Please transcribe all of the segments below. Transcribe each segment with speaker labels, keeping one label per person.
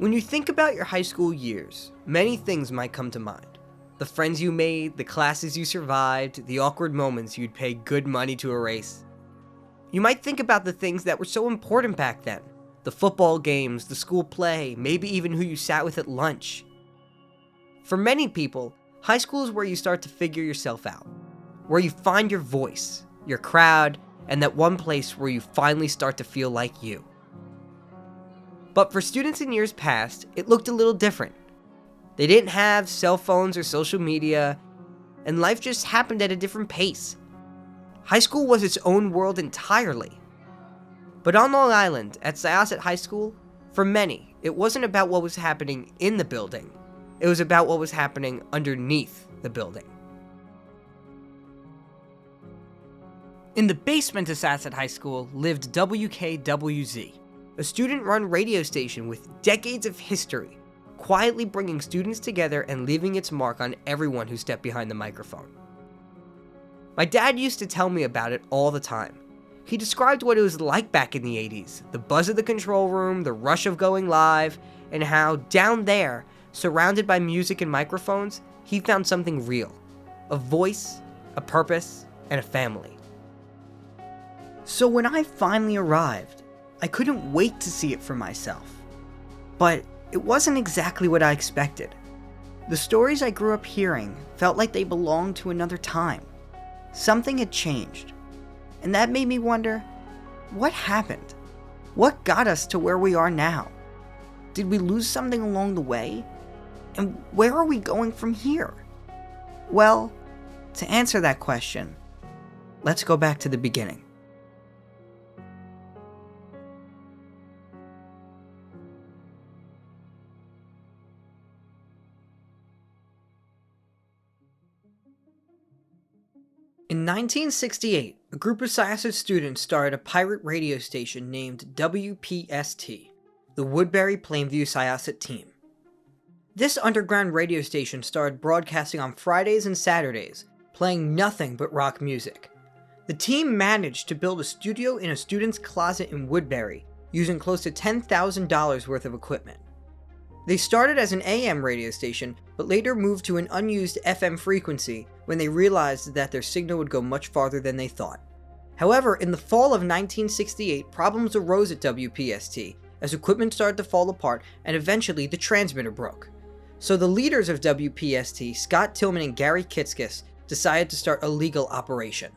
Speaker 1: When you think about your high school years, many things might come to mind. The friends you made, the classes you survived, the awkward moments you'd pay good money to erase. You might think about the things that were so important back then. The football games, the school play, maybe even who you sat with at lunch. For many people, high school is where you start to figure yourself out. Where you find your voice, your crowd, and that one place where you finally start to feel like you. But for students in years past, it looked a little different. They didn't have cell phones or social media, and life just happened at a different pace. High school was its own world entirely. But on Long Island, at Syosset High School, for many, it wasn't about what was happening in the building. It was about what was happening underneath the building. In the basement of Syosset High School lived WKWZ, a student-run radio station with decades of history, quietly bringing students together and leaving its mark on everyone who stepped behind the microphone. My dad used to tell me about it all the time. He described what it was like back in the 80s, the buzz of the control room, the rush of going live, and how down there, surrounded by music and microphones, he found something real. A voice, a purpose, and a family. So when I finally arrived, I couldn't wait to see it for myself. But it wasn't exactly what I expected. The stories I grew up hearing felt like they belonged to another time. Something had changed. And that made me wonder, what happened? What got us to where we are now? Did we lose something along the way? And where are we going from here? Well, to answer that question, let's go back to the beginning. In 1968, a group of Syosset students started a pirate radio station named WPST, the Woodbury Plainview Syosset Team. This underground radio station started broadcasting on Fridays and Saturdays, playing nothing but rock music. The team managed to build a studio in a student's closet in Woodbury, using close to $10,000 worth of equipment. They started as an AM radio station, but later moved to an unused FM frequency when they realized that their signal would go much farther than they thought. However, in the fall of 1968, problems arose at WPST as equipment started to fall apart and eventually the transmitter broke. So the leaders of WPST, Scott Tillman and Gary Kitskis, decided to start a legal operation.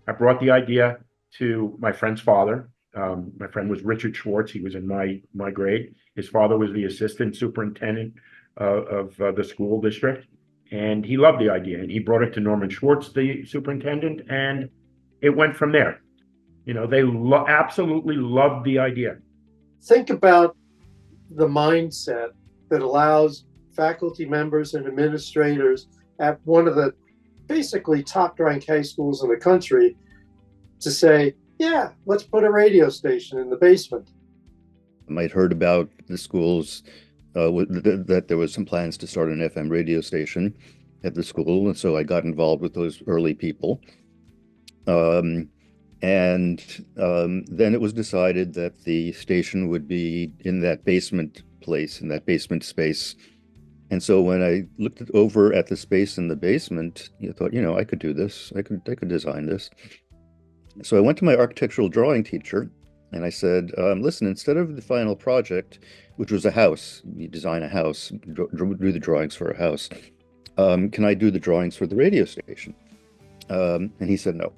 Speaker 2: I brought the idea to my friend's father. My friend was Richard Schwartz. He was in my grade. His father was the assistant superintendent of the school district, and he loved the idea. And he brought it to Norman Schwartz, the superintendent, and it went from there. You know, they absolutely loved the idea.
Speaker 3: Think about the mindset that allows faculty members and administrators at one of the basically top-ranked high schools in the country to say, yeah, let's put a radio station in the basement.
Speaker 4: I'd heard about the schools, that there was some plans to start an FM radio station at the school, and so I got involved with those early people. And then it was decided that the station would be in that basement place, in that basement space. And so when I looked over at the space in the basement, I thought, I could do this. I could design this. So I went to my architectural drawing teacher and I said, listen, instead of the final project, which was a house, you design a house, do the drawings for a house, can I do the drawings for the radio station? And he said no.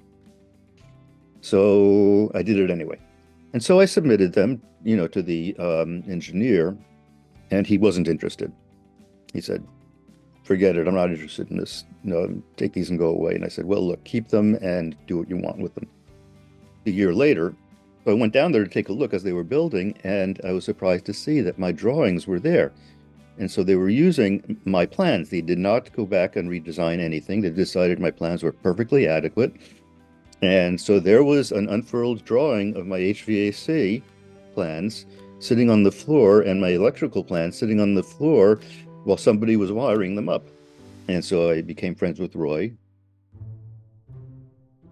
Speaker 4: So I did it anyway. And so I submitted them, to the engineer, and he wasn't interested. He said, forget it, I'm not interested in this. Take these and go away. And I said, well, look, keep them and do what you want with them. A year later, I went down there to take a look as they were building, and I was surprised to see that my drawings were there. And so they were using my plans. They did not go back and redesign anything. They decided my plans were perfectly adequate. And so there was an unfurled drawing of my HVAC plans sitting on the floor and my electrical plans sitting on the floor while somebody was wiring them up. And so I became friends with Roy.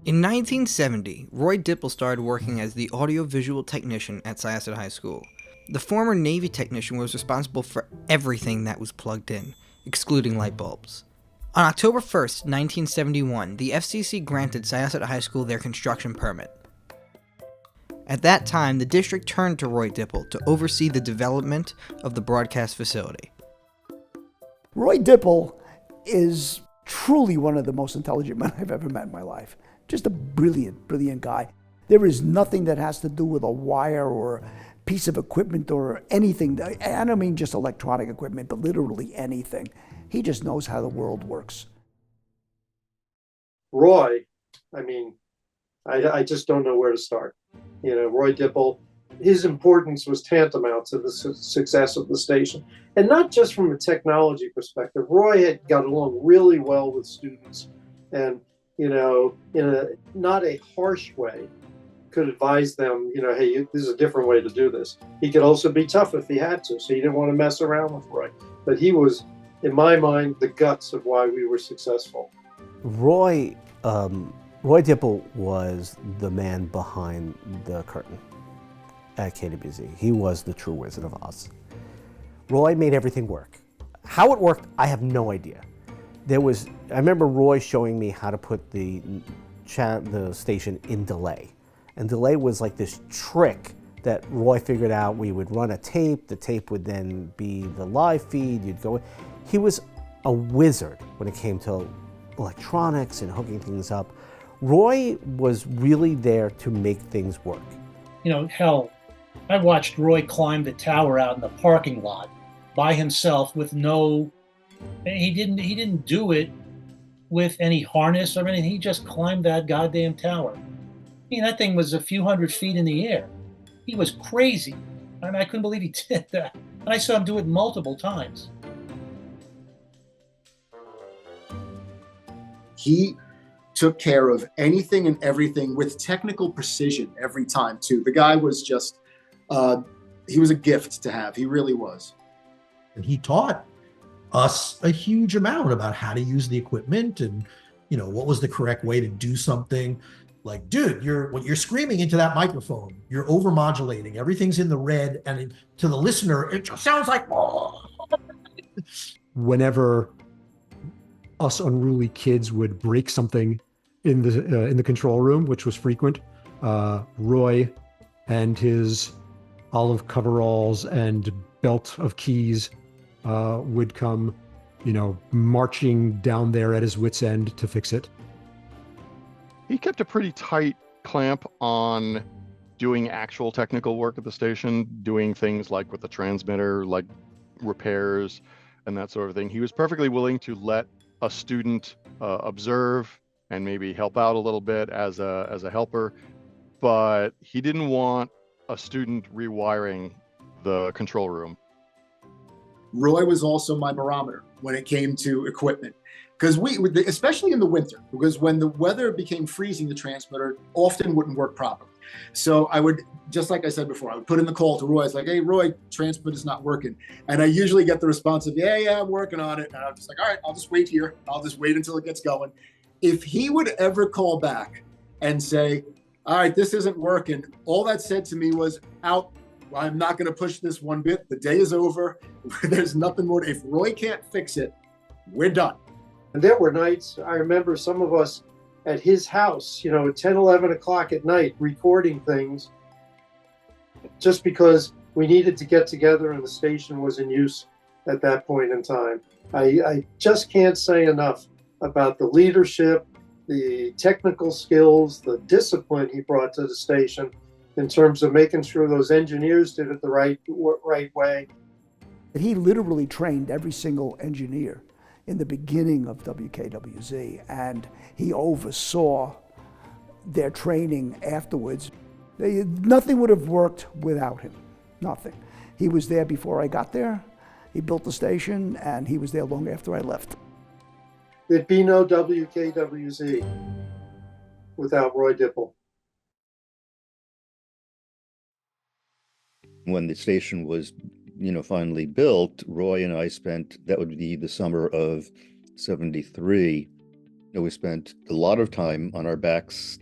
Speaker 1: In 1970, Roy Dipple started working as the audiovisual technician at Syosset High School. The former Navy technician was responsible for everything that was plugged in, excluding light bulbs. On October 1st, 1971, the FCC granted Syosset High School their construction permit. At that time, the district turned to Roy Dipple to oversee the development of the broadcast facility.
Speaker 5: Roy Dipple is truly one of the most intelligent men I've ever met in my life. Just a brilliant, brilliant guy. There is nothing that has to do with a wire or a piece of equipment or anything. I don't mean just electronic equipment, but literally anything. He just knows how the world works.
Speaker 3: Roy, I mean, I just don't know where to start. You know, Roy Dipple, his importance was tantamount to the success of the station. And not just from a technology perspective. Roy had got along really well with students and, you know, in a not a harsh way, could advise them, you know, hey, this is a different way to do this. He could also be tough if he had to, so he didn't want to mess around with Roy. But he was, in my mind, the guts of why we were successful.
Speaker 6: Roy Dipple was the man behind the curtain at KWZ. He was the true Wizard of Oz. Roy made everything work. How it worked, I have no idea. I remember Roy showing me how to put the station in delay. And delay was like this trick that Roy figured out. We would run a tape, the tape would then be the live feed, you'd go. He was a wizard when it came to electronics and hooking things up. Roy was really there to make things work.
Speaker 7: You know, hell, I watched Roy climb the tower out in the parking lot by himself with he didn't do it with any harness or anything. He just climbed that goddamn tower. I mean, that thing was a few hundred feet in the air. He was crazy. I mean, I couldn't believe he did that. And I saw him do it multiple times.
Speaker 8: He took care of anything and everything with technical precision every time, too. The guy was just, he was a gift to have. He really was.
Speaker 9: And he taught us a huge amount about how to use the equipment and, you know, what was the correct way to do something. Like, dude, when you're screaming into that microphone, you're overmodulating. Everything's in the red, and to the listener, it just sounds like.
Speaker 10: Whenever us unruly kids would break something in the control room, which was frequent, Roy and his olive coveralls and belt of keys would come, you know, marching down there at his wit's end to fix it.
Speaker 11: He kept a pretty tight clamp on doing actual technical work at the station, doing things like with the transmitter, like repairs and that sort of thing. He was perfectly willing to let a student observe and maybe help out a little bit as a helper, but he didn't want a student rewiring the control room.
Speaker 8: Roy was also my barometer when it came to equipment. Because especially in the winter, because when the weather became freezing, the transmitter often wouldn't work properly. So I would, just like I said before, I would put in the call to Roy. It's like, hey, Roy, transmitter's not working. And I usually get the response of, yeah, I'm working on it. And I'm just like, all right, I'll just wait here. I'll just wait until it gets going. If he would ever call back and say, all right, this isn't working, all that said to me was, out. I'm not going to push this one bit. The day is over. There's nothing more. If Roy can't fix it, we're done.
Speaker 3: And there were nights, I remember some of us at his house, you know, at 10, 11 o'clock at night, recording things just because we needed to get together and the station was in use at that point in time. I just can't say enough about the leadership, the technical skills, the discipline he brought to the station in terms of making sure those engineers did it the right way.
Speaker 5: He literally trained every single engineer in the beginning of WKWZ, and he oversaw their training afterwards. Nothing would have worked without him, nothing. He was there before I got there, he built the station, and he was there long after I left.
Speaker 3: There'd be no WKWZ without Roy Dipple.
Speaker 4: When the station was finally built, Roy and I that would be the summer of 73. We spent a lot of time on our backs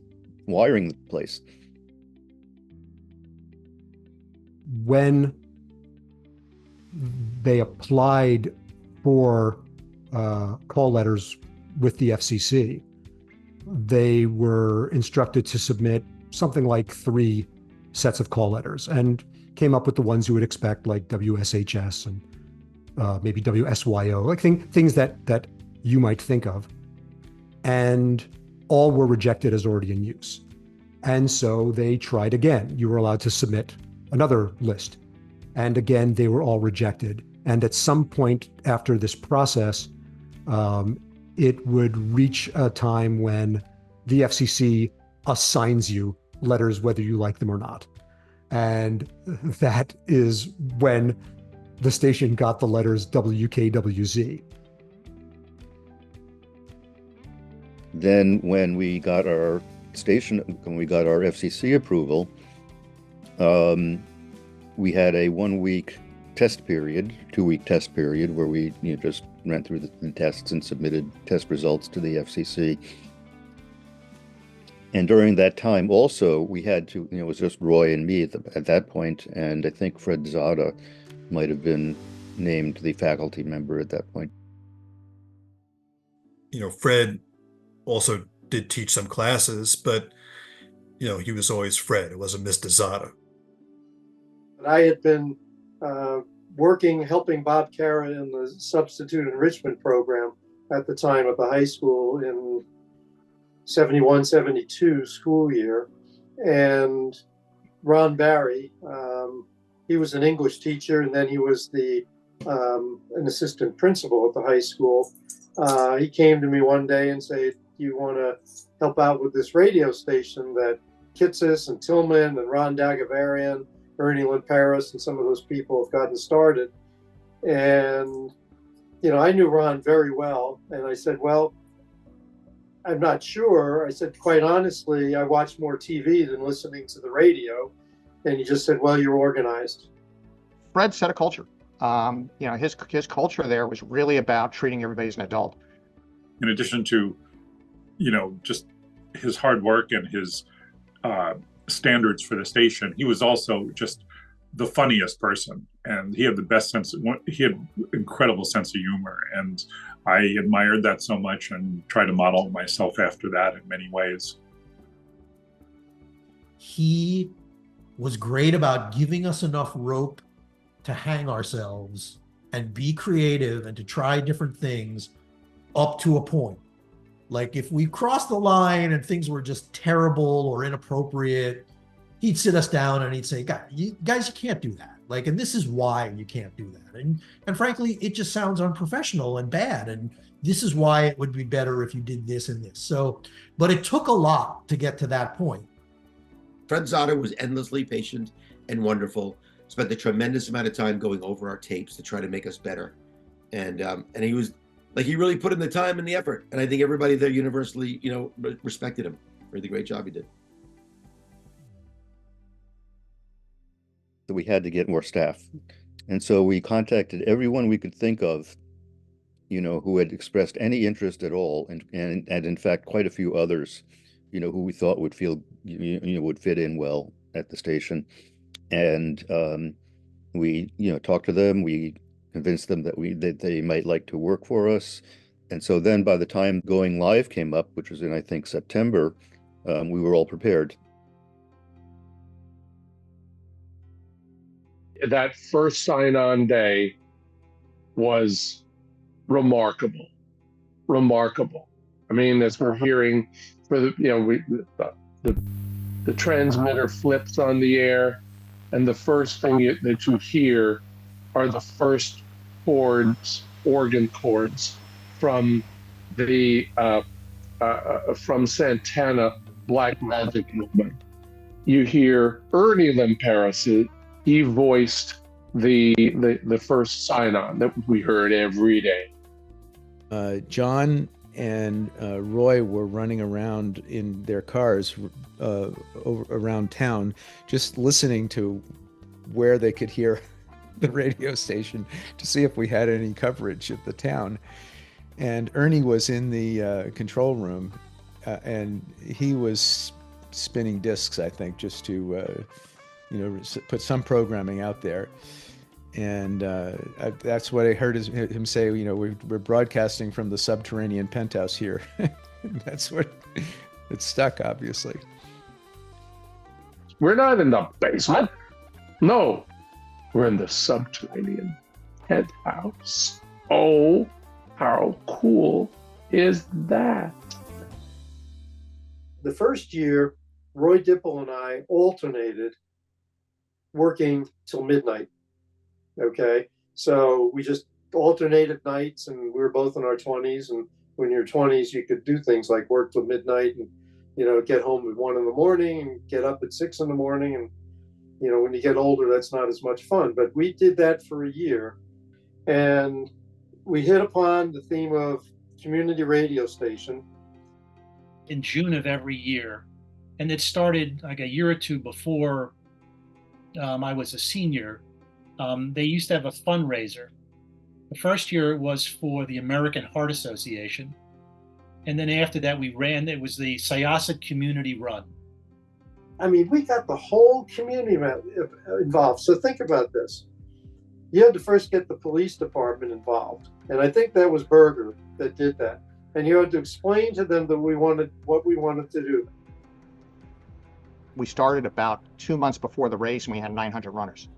Speaker 4: wiring the place.
Speaker 10: When they applied for call letters with the FCC, they were instructed to submit something like 3 sets of call letters and came up with the ones you would expect, like WSHS and maybe WSYO, like things that you might think of. And all were rejected as already in use. And so they tried again. You were allowed to submit another list. And again, they were all rejected. And at some point after this process, it would reach a time when the FCC assigns you letters whether you like them or not. And that is when the station got the letters WKWZ.
Speaker 4: Then when we got our FCC approval, we had a 1-week test period, 2-week test period, where we just ran through the tests and submitted test results to the FCC. And during that time also, we had to, it was just Roy and me at that point, and I think Fred Zada might have been named the faculty member at that point.
Speaker 12: Fred also did teach some classes, but he was always Fred. It wasn't Mr. Zada.
Speaker 3: I had been helping Bob Cara in the substitute enrichment program at the time at the high school in 71, 72 school year. And Ron Barry, he was an English teacher, and then he was an assistant principal at the high school. He came to me one day and said, "Do you want to help out with this radio station that Kitsis and Tillman and Ron Dagavarian, Ernie Lynn Paris, and some of those people have gotten started?" And, I knew Ron very well. And I said, "Well, I'm not sure." I said, "Quite honestly, I watch more TV than listening to the radio." And he just said, "Well, you're organized."
Speaker 13: Fred set a culture. His culture there was really about treating everybody as an adult.
Speaker 14: In addition to, just his hard work and his standards for the station, he was also just the funniest person, and he had the best he had incredible sense of humor, and I admired that so much and tried to model myself after that in many ways.
Speaker 9: He was great about giving us enough rope to hang ourselves and be creative and to try different things up to a point. Like if we crossed the line and things were just terrible or inappropriate, he'd sit us down and he'd say, guys, you can't do that. And this is why you can't do that. And frankly, it just sounds unprofessional and bad. And this is why it would be better if you did this and this. So, but it took a lot to get to that point.
Speaker 15: Fred Zada was endlessly patient and wonderful, spent a tremendous amount of time going over our tapes to try to make us better. And he was he really put in the time and the effort. And I think everybody there universally, respected him for the great job he did.
Speaker 4: So we had to get more staff. And so we contacted everyone we could think of, who had expressed any interest at all. And in fact, quite a few others, who we thought would would fit in well at the station. And we, talked to them. We convinced them that they might like to work for us. And so then by the time going live came up, which was in, I think, September, we were all prepared.
Speaker 16: That first sign-on day was remarkable. I mean, as we're hearing, the transmitter flips on the air, and the first thing that you hear are the first organ chords from the from Santana Black Magic movement. You hear Ernie Lynn Paris. He voiced the first sign-on that we heard every day.
Speaker 17: John and Roy were running around in their cars around town, just listening to where they could hear the radio station to see if we had any coverage of the town. And Ernie was in the control room, and he was spinning discs, I think, just to put some programming out there. And that's what I heard him say. You know, we're broadcasting from the subterranean penthouse here. That's what it stuck, obviously.
Speaker 16: We're not in the basement. No, we're in the subterranean penthouse. Oh, how cool is that?
Speaker 3: The first year, Roy Dipple and I alternated working till midnight. Okay, so we just alternated nights, and we were both in our 20s. And when you're 20s, you could do things like work till midnight, and get home at 1 a.m. and get up at 6 a.m. And when you get older, that's not as much fun. But we did that for a year, and we hit upon the theme of community radio station
Speaker 7: in June of every year, and it started like a year or two before I was a senior. They used to have a fundraiser. The first year it was for the American Heart Association. And then after that, it was the Syosset Community Run.
Speaker 3: I mean, we got the whole community involved. So think about this. You had to first get the police department involved. And I think that was Berger that did that. And you had to explain to them that what we wanted to do.
Speaker 13: We started about 2 months before the race, and we had 900 runners.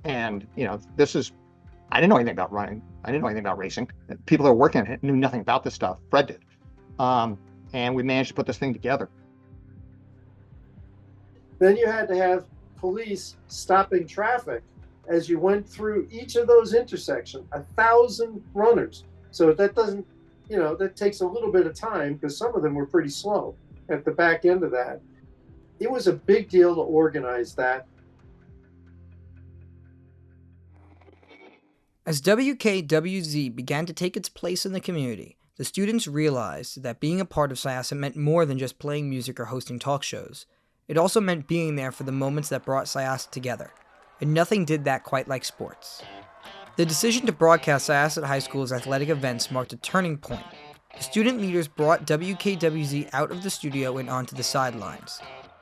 Speaker 13: And, I didn't know anything about running. I didn't know anything about racing. People that were working on it knew nothing about this stuff. Fred did. And we managed to put this thing together.
Speaker 3: Then you had to have police stopping traffic as you went through each of those intersections, 1,000 runners. So that doesn't, that takes a little bit of time because some of them were pretty slow at the back end of that. It was a big deal to organize that.
Speaker 1: As WKWZ began to take its place in the community, the students realized that being a part of Syosset meant more than just playing music or hosting talk shows. It also meant being there for the moments that brought Syosset together, and nothing did that quite like sports. The decision to broadcast Syosset High School's athletic events marked a turning point. The student leaders brought WKWZ out of the studio and onto the sidelines.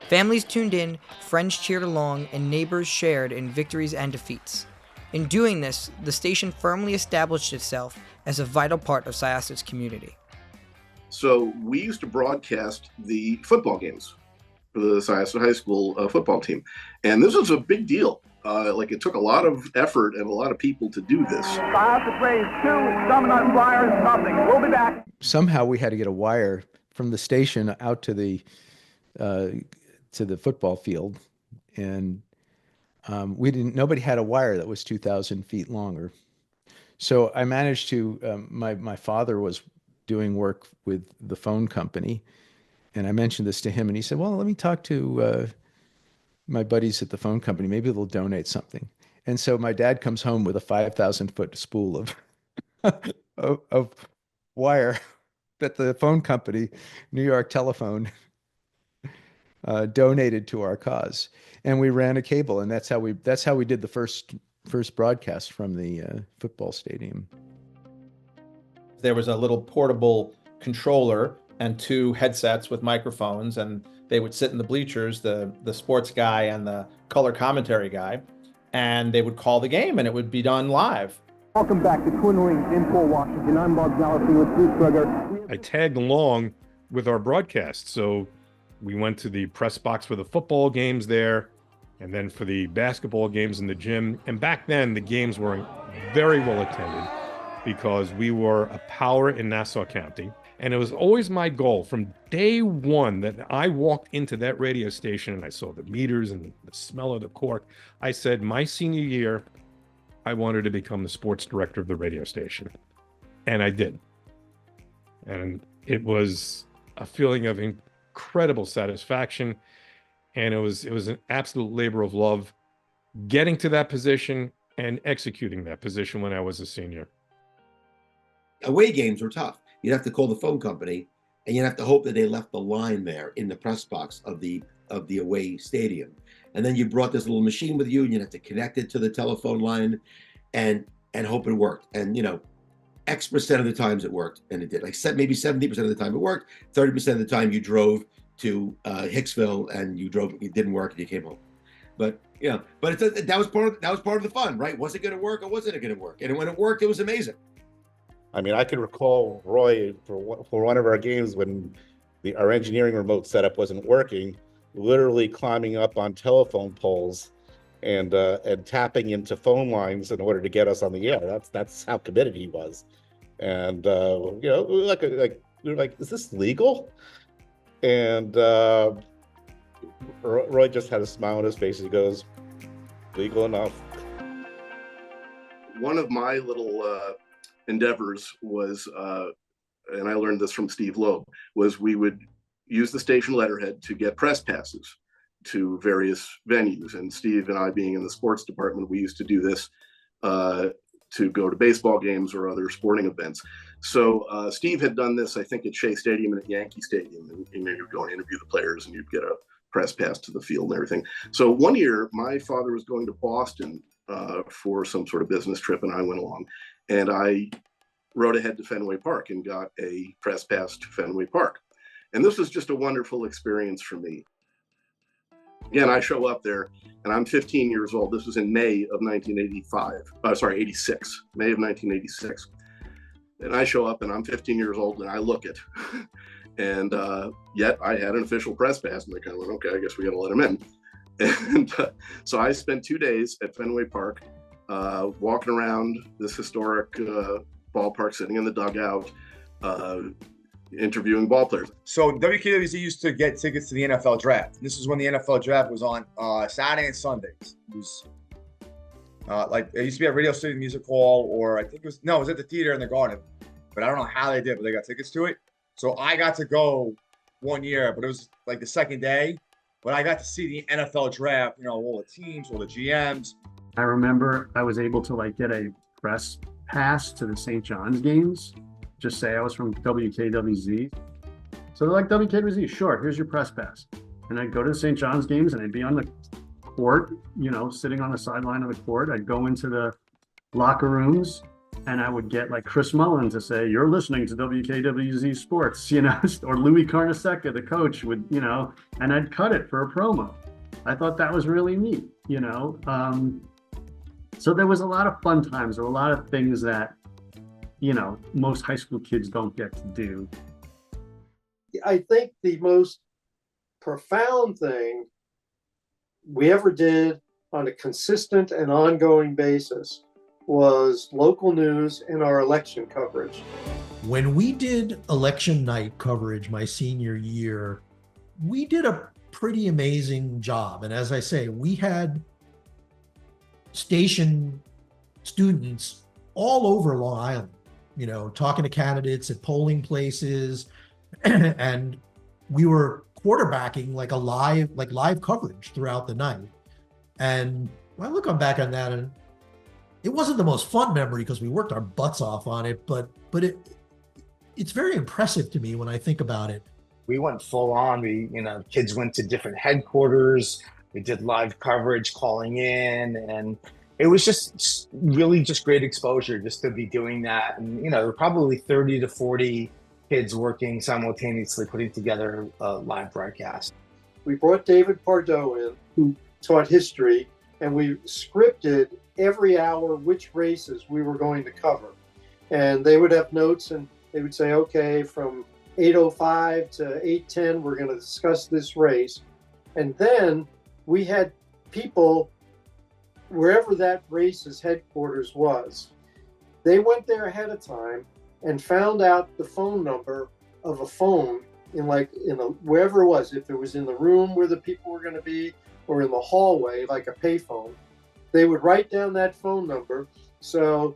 Speaker 1: Families tuned in, friends cheered along, and neighbors shared in victories and defeats. In doing this, the station firmly established itself as a vital part of Syosset's community.
Speaker 18: So we used to broadcast the football games for the Syosset High School football team. And this was a big deal. It took a lot of effort and a lot of people to do this.
Speaker 19: Syosset plays 2, Dominant Flyers, nothing. We'll be back.
Speaker 17: Somehow we had to get a wire from the station out to the football field. And nobody had a wire that was 2,000 feet longer. So I managed to, my father was doing work with the phone company, and I mentioned this to him, and he said, well, let me talk to my buddies at the phone company. Maybe they'll donate something. And so my dad comes home with a 5,000-foot spool of wire that the phone company, New York Telephone, donated to our cause. And we ran a cable, and that's how we did the first broadcast from the football stadium.
Speaker 20: There was a little portable controller and 2 headsets with microphones, and they would sit in the bleachers, the sports guy and the color commentary guy, and they would call the game, and it would be done live.
Speaker 19: Welcome back to Twin Rings in Port Washington. I'm Bob Gallagher with Bruce Berger.
Speaker 21: I tagged along with our broadcast, so we went to the press box for the football games there, and then for the basketball games in the gym. And back then, the games were very well attended because we were a power in Nassau County. And it was always my goal from day one that I walked into that radio station and I saw the meters and the smell of the cork. I said, my senior year, I wanted to become the sports director of the radio station. And I did. And it was a feeling of incredible satisfaction, and it was an absolute labor of love getting to that position and executing that position when I was a senior.
Speaker 15: Away games were tough. You'd have to call the phone company, and you'd have to hope that they left the line there in the press box of the away stadium. And then you brought this little machine with you, and you'd have to connect it to the telephone line and hope it worked. And X% of the times it worked, and it did. Maybe 70% of the time it worked. 30% of the time you drove to Hicksville and it didn't work and you came home. But that was part of the fun, right? Was it going to work or wasn't it going to work? And when it worked, it was amazing.
Speaker 2: I mean, I can recall Roy for one of our games when our engineering remote setup wasn't working, literally climbing up on telephone poles and tapping into phone lines in order to get us on the air. That's how committed he was. And we were like, is this legal? And Roy just had a smile on his face. He goes, legal enough.
Speaker 18: One of my little endeavors was, and I learned this from Steve Loeb, was we would use the station letterhead to get press passes to various venues. And Steve and I, being in the sports department, we used to do this to go to baseball games or other sporting events. So Steve had done this, I think, at Shea Stadium and at Yankee Stadium. And you'd go and interview the players and you'd get a press pass to the field and everything. So one year, my father was going to Boston for some sort of business trip, and I went along. And I rode ahead to Fenway Park and got a press pass to Fenway Park. And this was just a wonderful experience for me. Again, I show up there and I'm 15 years old. This was in May of 86, May of 1986. And I show up and I'm 15 years old and I look it. And yet I had an official press pass, and they kind of went, okay, I guess we got to let him in. And so I spent 2 days at Fenway Park, walking around this historic ballpark, sitting in the dugout, interviewing ball players.
Speaker 22: So WKWZ used to get tickets to the NFL draft. This is when the NFL draft was on Saturday and Sundays. It was it used to be at Radio City Music Hall, or I think it was at the theater in the Garden. But I don't know how they did, but they got tickets to it. So I got to go one year, but it was like the second day. But I got to see the NFL draft, all the teams, all the GMs.
Speaker 23: I remember I was able to get a press pass to the St. John's games. Just say I was from WKWZ. So they're like, WKWZ, sure, here's your press pass. And I'd go to the St. John's games and I'd be on the court, sitting on the sideline of the court. I'd go into the locker rooms and I would get Chris Mullen to say, you're listening to WKWZ Sports, or Louis Carnesecca, the coach, would, and I'd cut it for a promo. I thought that was really neat, So there was a lot of fun times. There were a lot of things that, most high school kids don't get to do.
Speaker 3: I think the most profound thing we ever did on a consistent and ongoing basis was local news and our election coverage.
Speaker 9: When we did election night coverage my senior year, we did a pretty amazing job. And as I say, we had station students all over Long Island, talking to candidates at polling places. And we were quarterbacking live coverage throughout the night. And I look back on that, and it wasn't the most fun memory because we worked our butts off on it, but it's very impressive to me when I think about it.
Speaker 24: We went full on. Kids went to different headquarters. We did live coverage, calling in, and it was just really great exposure just to be doing that. And, there were probably 30 to 40 kids working simultaneously, putting together a live broadcast.
Speaker 3: We brought David Pardo in, who taught history, and we scripted every hour which races we were going to cover. And they would have notes, and they would say, okay, from 8:05 to 8:10, we're going to discuss this race. And then we had people, wherever that race's headquarters was, they went there ahead of time and found out the phone number of a phone wherever it was, if it was in the room where the people were going to be or in the hallway, like a payphone. They would write down that phone number. So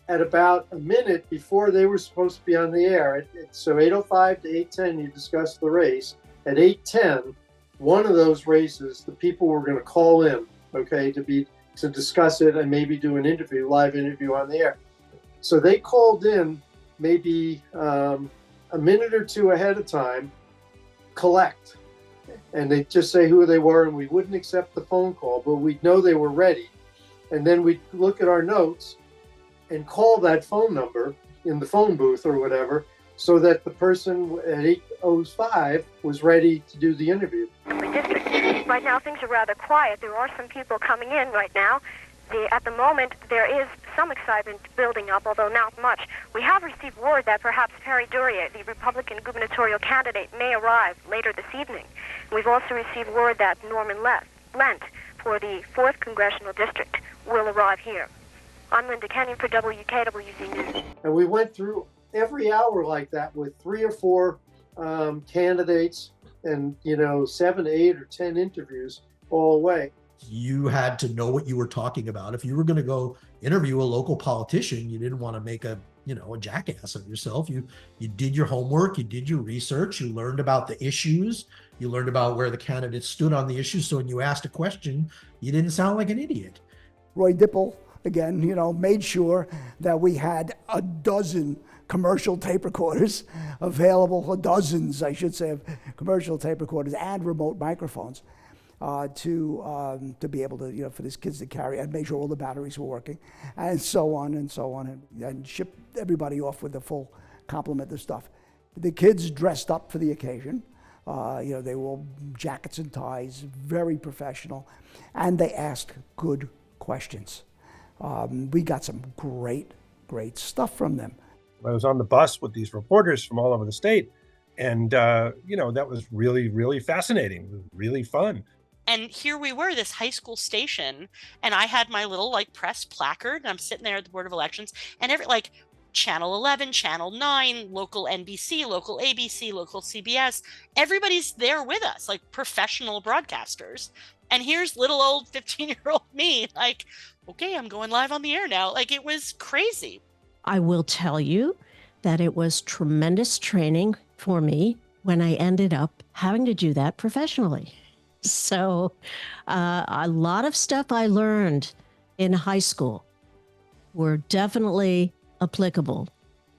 Speaker 3: at about a minute before they were supposed to be on the air, so 8:05 to 8:10, you discussed the race. At 8:10, one of those races, the people were going to call in, okay, to discuss it and maybe do an live interview on the air. So they called in maybe a minute or two ahead of time, collect. And they'd just say who they were, and we wouldn't accept the phone call, but we'd know they were ready. And then we'd look at our notes and call that phone number in the phone booth or whatever so that the person at 8:05 was ready to do the interview.
Speaker 5: Right now, things are rather quiet. There are some people coming in right now. At the moment, there is some excitement building up, although not much. We have received word that perhaps Perry Duryea, the Republican gubernatorial candidate, may arrive later this evening. We've also received word that Norman Lent for the 4th Congressional District will arrive here. I'm Linda Kenyon for WKWZ News.
Speaker 3: And we went through every hour like that with 3 or 4 candidates and, 7, 8, or 10 interviews all the way.
Speaker 9: You had to know what you were talking about. If you were going to go interview a local politician, you didn't want to make a jackass of yourself. You did your homework, you did your research, you learned about the issues, you learned about where the candidates stood on the issues. So when you asked a question, you didn't sound like an idiot.
Speaker 6: Roy Dipple, again, made sure that we had a dozen commercial tape recorders available, or dozens, I should say, of commercial tape recorders and remote microphones. To be able to, for these kids to carry and make sure all the batteries were working, and so on, and ship everybody off with the full complement of stuff. The kids dressed up for the occasion. They wore jackets and ties, very professional, and they asked good questions. We got some great stuff from them.
Speaker 8: I was on the bus with these reporters from all over the state, and that was really, really fascinating. It was really fun.
Speaker 11: And here we were, this high school station, and I had my little press placard, and I'm sitting there at the Board of Elections, and Channel 11, Channel 9, local NBC, local ABC, local CBS, everybody's there with us, professional broadcasters. And here's little old 15-year-old me, okay, I'm going live on the air now. It was crazy.
Speaker 25: I will tell you that it was tremendous training for me when I ended up having to do that professionally. So a lot of stuff I learned in high school were definitely applicable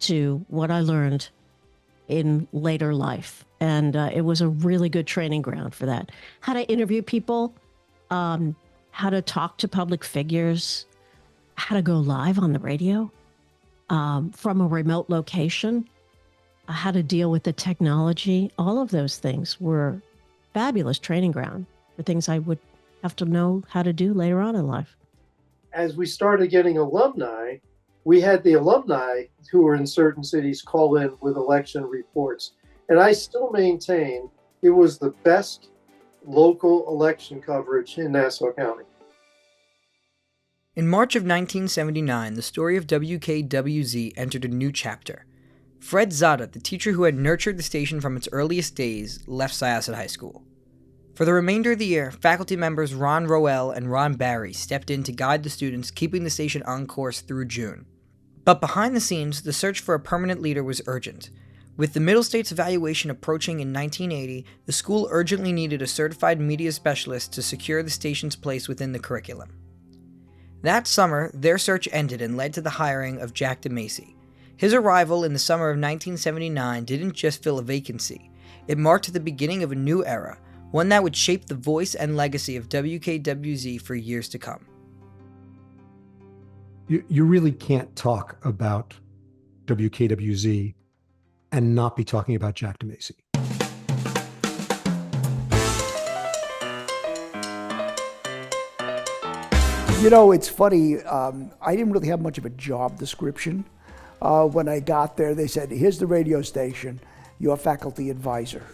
Speaker 25: to what I learned in later life. And it was a really good training ground for that. How to interview people, how to talk to public figures, how to go live on the radio from a remote location, how to deal with the technology. All of those things were fabulous training ground for things I would have to know how to do later on in life.
Speaker 3: As we started getting alumni, we had the alumni who were in certain cities call in with election reports. And I still maintain it was the best local election coverage in Nassau County.
Speaker 1: In March of 1979, the story of WKWZ entered a new chapter. Fred Zada, the teacher who had nurtured the station from its earliest days, left Syosset High School. For the remainder of the year, faculty members Ron Roel and Ron Barry stepped in to guide the students, keeping the station on course through June. But behind the scenes, the search for a permanent leader was urgent. With the Middle States evaluation approaching in 1980, the school urgently needed a certified media specialist to secure the station's place within the curriculum. That summer, their search ended and led to the hiring of Jack DeMacy. His arrival in the summer of 1979 didn't just fill a vacancy. It marked the beginning of a new era, one that would shape the voice and legacy of WKWZ for years to come.
Speaker 10: You really can't talk about WKWZ and not be talking about Jack DeMacy.
Speaker 6: It's funny. I didn't really have much of a job description. When I got there, they said, here's the radio station, you're faculty advisor.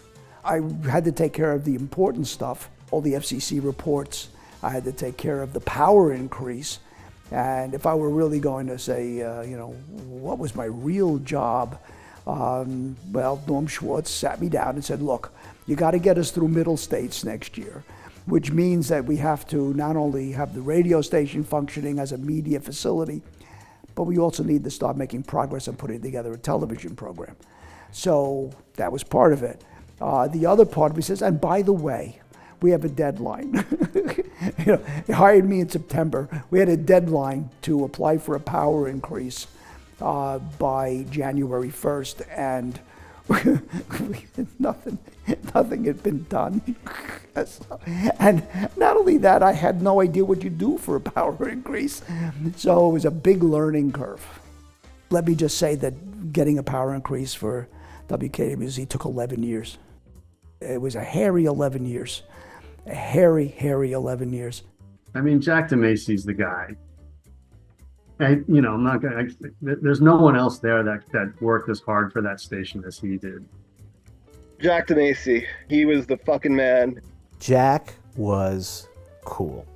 Speaker 6: I had to take care of the important stuff, all the FCC reports. I had to take care of the power increase. And if I were really going to say, what was my real job? Norm Schwartz sat me down and said, look, you got to get us through Middle States next year, which means that we have to not only have the radio station functioning as a media facility, but we also need to start making progress on putting together a television program. So that was part of it. The other part of it says, and by the way, we have a deadline. They hired me in September. We had a deadline to apply for a power increase by January 1st, and nothing had been done. And not only that, I had no idea what you do for a power increase. So it was a big learning curve. Let me just say that getting a power increase for WKWZ took 11 years. It was a hairy 11 years. A hairy 11 years.
Speaker 23: I mean, Jack DeMacy's the guy. I'm not gonna. There's no one else there that worked as hard for that station as he did.
Speaker 4: Jack DeMacy, he was the fucking man.
Speaker 7: Jack was cool.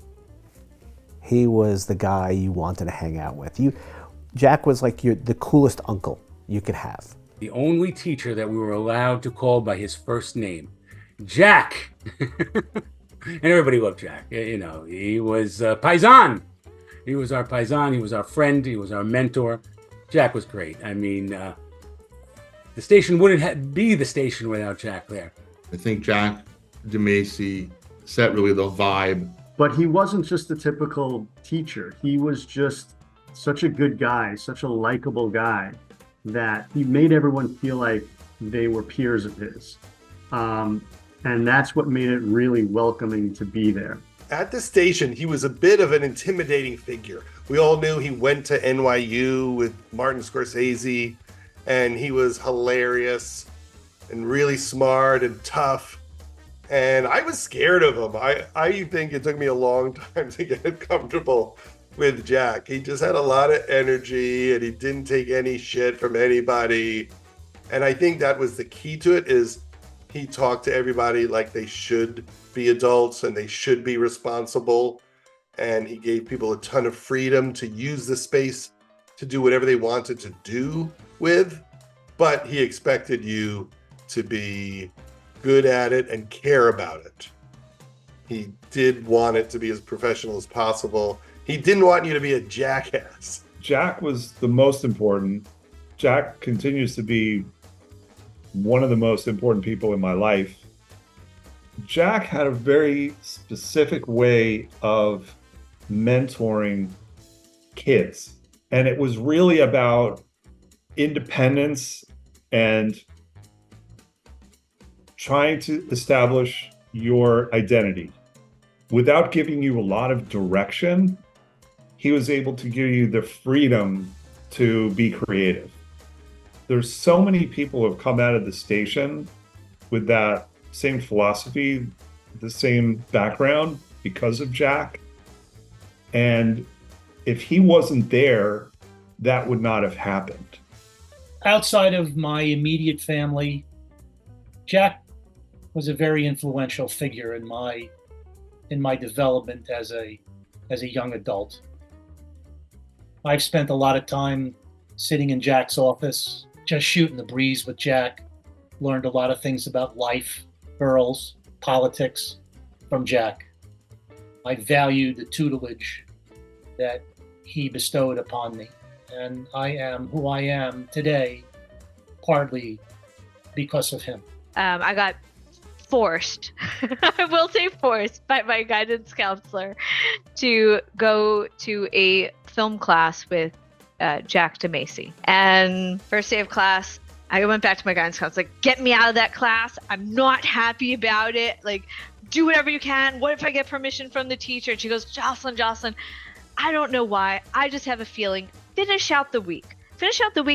Speaker 7: He was the guy you wanted to hang out with. Jack was like the coolest uncle you could have.
Speaker 12: The only teacher that we were allowed to call by his first name, Jack. And everybody loved Jack. He was Paisan. He was our Paisan. He was our friend. He was our mentor. Jack was great. I mean, the station wouldn't be the station without Jack there.
Speaker 14: I think Jack DeMacy set really the vibe.
Speaker 23: But he wasn't just a typical teacher. He was just such a good guy, such a likable guy, that he made everyone feel like they were peers of his. And that's what made it really welcoming to be there.
Speaker 16: At the station, he was a bit of an intimidating figure. We all knew he went to NYU with Martin Scorsese, and he was hilarious and really smart and tough. And I was scared of him. I think it took me a long time to get comfortable with Jack. He just had a lot of energy, and he didn't take any shit from anybody. And I think that was the key to it, is he talked to everybody like they should be adults and they should be responsible. And he gave people a ton of freedom to use the space to do whatever they wanted to do with. But he expected you to be good at it and care about it. He did want it to be as professional as possible. He didn't want you to be a jackass.
Speaker 21: Jack was the most important. Jack continues to be one of the most important people in my life. Jack had a very specific way of mentoring kids. And it was really about independence and trying to establish your identity. Without giving you a lot of direction, he was able to give you the freedom to be creative. There's so many people who have come out of the station with that same philosophy, the same background because of Jack. And if he wasn't there, that would not have happened.
Speaker 26: Outside of my immediate family, Jack was a very influential figure in my development as a young adult. I've spent a lot of time sitting in Jack's office, just shooting the breeze with Jack. Learned a lot of things about life, girls, politics from Jack. I value the tutelage that he bestowed upon me. And I am who I am today, partly because of him.
Speaker 27: I got forced, I will say forced, by my guidance counselor to go to a film class with Jack DeMacy. And first day of class, I went back to my guidance counselor, like, get me out of that class. I'm not happy about it. Like, do whatever you can. What if I get permission from the teacher? And she goes, Jocelyn, I don't know why. I just have a feeling. Finish out the week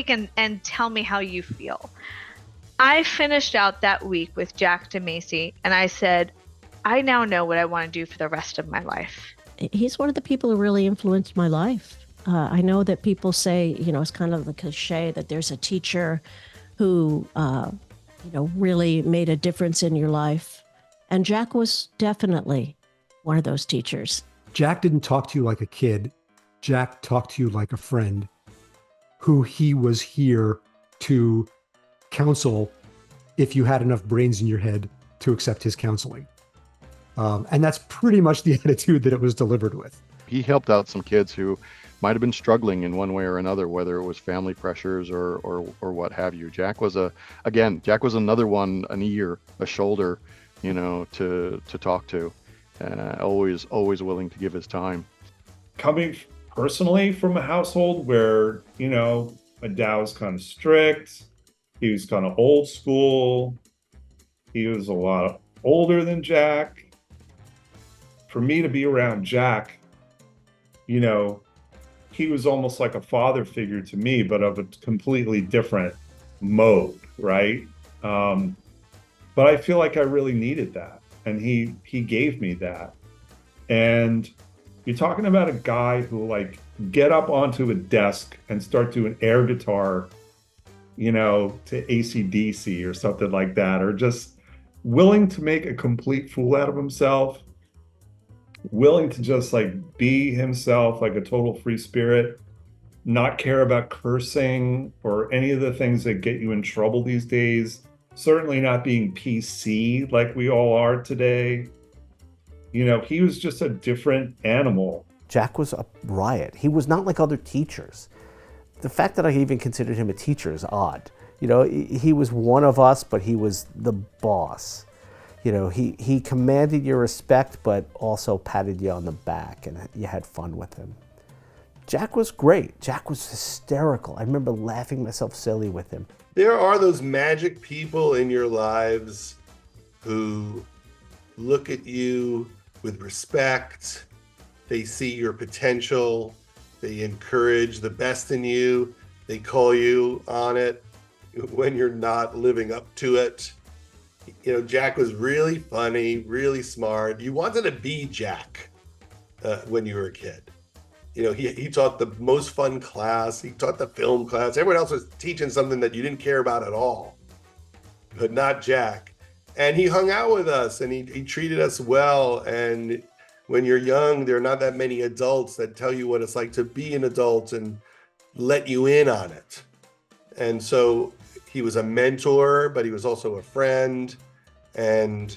Speaker 27: and tell me how you feel. I finished out that week with Jack DeMacy, and I said, I now know what I want to do for the rest of my life.
Speaker 25: He's one of the people who really influenced my life. I know that people say, it's kind of the cliche that there's a teacher who, really made a difference in your life. And Jack was definitely one of those teachers.
Speaker 10: Jack didn't talk to you like a kid. Jack talked to you like a friend who he was here to counsel if you had enough brains in your head to accept his counseling. And that's pretty much the attitude that it was delivered with.
Speaker 28: He helped out some kids who might have been struggling in one way or another, whether it was family pressures or what have you. Jack was another one, an ear, a shoulder, to talk to. Always willing to give his time. Coming
Speaker 21: Personally from a household where, my dad was kind of strict, he was kind of old school, he was a lot older than Jack. For me to be around Jack, he was almost like a father figure to me, but of a completely different mode.
Speaker 2: right? But I feel like I really needed that, and he gave me that. And you're talking about a guy who like get up onto a desk and start doing air guitar, you know, to AC/DC or something like that, or just willing to make a complete fool out of himself, willing to just like be himself, like a total free spirit, not care about cursing or any of the things that get you in trouble these days, certainly not being PC like we all are today. You know, he was just a different animal.
Speaker 7: Jack was a riot. He was not like other teachers. The fact that I even considered him a teacher is odd. You know, he was one of us, but he was the boss. You know, he commanded your respect, but also patted you on the back, and you had fun with him. Jack was great. Jack was hysterical. I remember laughing myself silly with him.
Speaker 16: There are those magic people in your lives who look at you with respect. They see your potential. They encourage the best in you. They call you on it when you're not living up to it. You know, Jack was really funny, really smart. You wanted to be Jack when you were a kid. You know, he taught the most fun class. He taught the film class. Everyone else was teaching something that you didn't care about at all, but not Jack. And he hung out with us, and he treated us well. And when you're young, there are not that many adults that tell you what it's like to be an adult and let you in on it. And so he was a mentor, but he was also a friend. And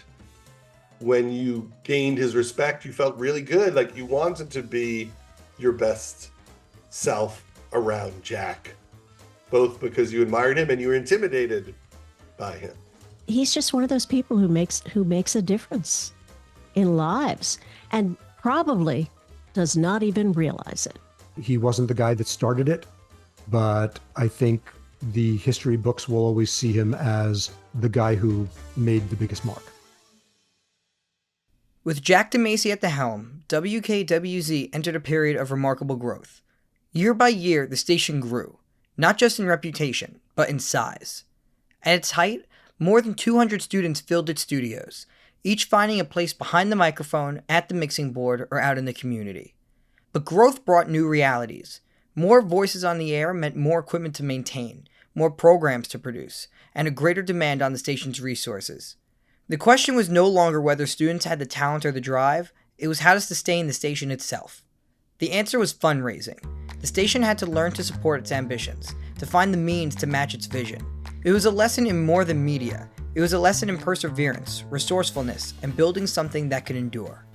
Speaker 16: when you gained his respect, you felt really good. Like you wanted to be your best self around Jack, both because you admired him and you were intimidated by him.
Speaker 25: He's just one of those people who makes a difference in lives and probably does not even realize it.
Speaker 10: He wasn't the guy that started it, but I think the history books will always see him as the guy who made the biggest mark.
Speaker 1: With Jack DeMacy at the helm, WKWZ entered a period of remarkable growth. Year by year, the station grew, not just in reputation, but in size. At its height, more than 200 students filled its studios, each finding a place behind the microphone, at the mixing board, or out in the community. But growth brought new realities. More voices on the air meant more equipment to maintain, more programs to produce, and a greater demand on the station's resources. The question was no longer whether students had the talent or the drive, it was how to sustain the station itself. The answer was fundraising. The station had to learn to support its ambitions, to find the means to match its vision. It was a lesson in more than media. It was a lesson in perseverance, resourcefulness, and building something that could endure.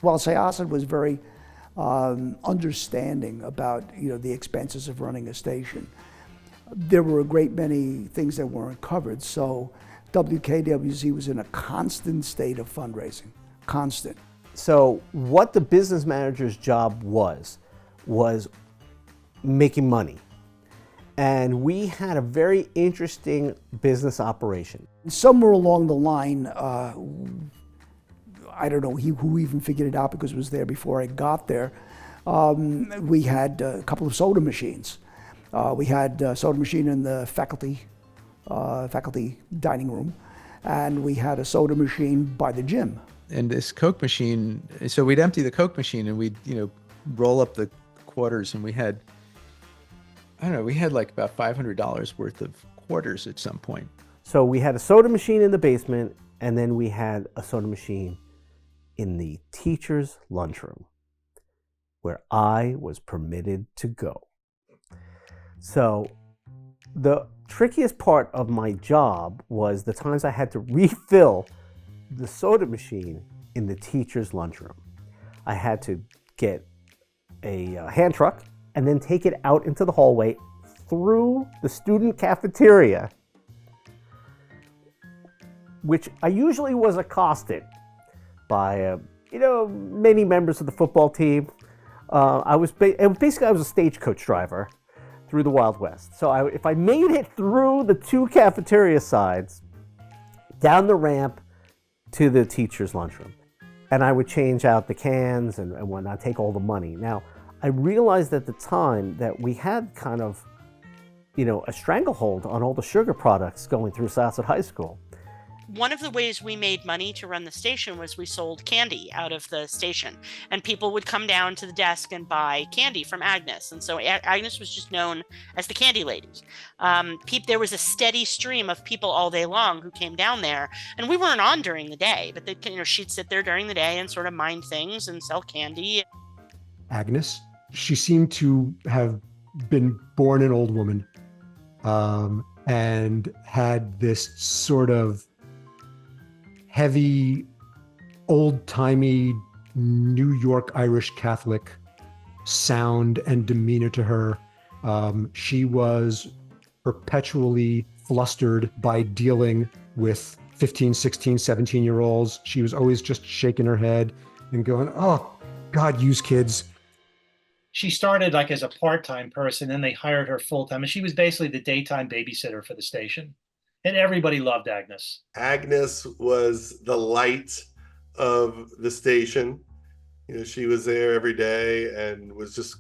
Speaker 6: Well, Syosset was very understanding about the expenses of running a station. There were a great many things that weren't covered, so WKWZ was in a constant state of fundraising, constant.
Speaker 7: So what the business manager's job was making money. And we had a very interesting business operation.
Speaker 6: Somewhere along the line, I don't know who even figured it out because it was there before I got there. We had a couple of soda machines. We had a soda machine in the faculty dining room, and we had a soda machine by the gym.
Speaker 13: And this Coke machine, so we'd empty the Coke machine and we'd, roll up the quarters, and we had like about $500 worth of quarters at some point.
Speaker 7: So we had a soda machine in the basement, and then we had a soda machine in the teacher's lunchroom, where I was permitted to go. So the trickiest part of my job was the times I had to refill the soda machine in the teacher's lunchroom. I had to get a hand truck and then take it out into the hallway through the student cafeteria, which I usually was accosted by, many members of the football team. I was a stagecoach driver through the Wild West. So if I made it through the two cafeteria sides, down the ramp to the teacher's lunchroom, and I would change out the cans and whatnot, take all the money. Now, I realized at the time that we had kind of a stranglehold on all the sugar products going through Southside High School.
Speaker 11: One of the ways we made money to run the station was we sold candy out of the station, and people would come down to the desk and buy candy from Agnes. And so Agnes was just known as the candy lady. There was a steady stream of people all day long who came down there, and we weren't on during the day, but she'd sit there during the day and sort of mind things and sell candy.
Speaker 10: Agnes, she seemed to have been born an old woman, and had this sort of heavy, old-timey New York Irish Catholic sound and demeanor to her. She was perpetually flustered by dealing with 15, 16, 17-year-olds. She was always just shaking her head and going, "Oh, God, use kids."
Speaker 26: She started like as a part-time person, and they hired her full-time, and she was basically the daytime babysitter for the station. And everybody loved Agnes.
Speaker 16: Agnes was the light of the station. She was there every day and was just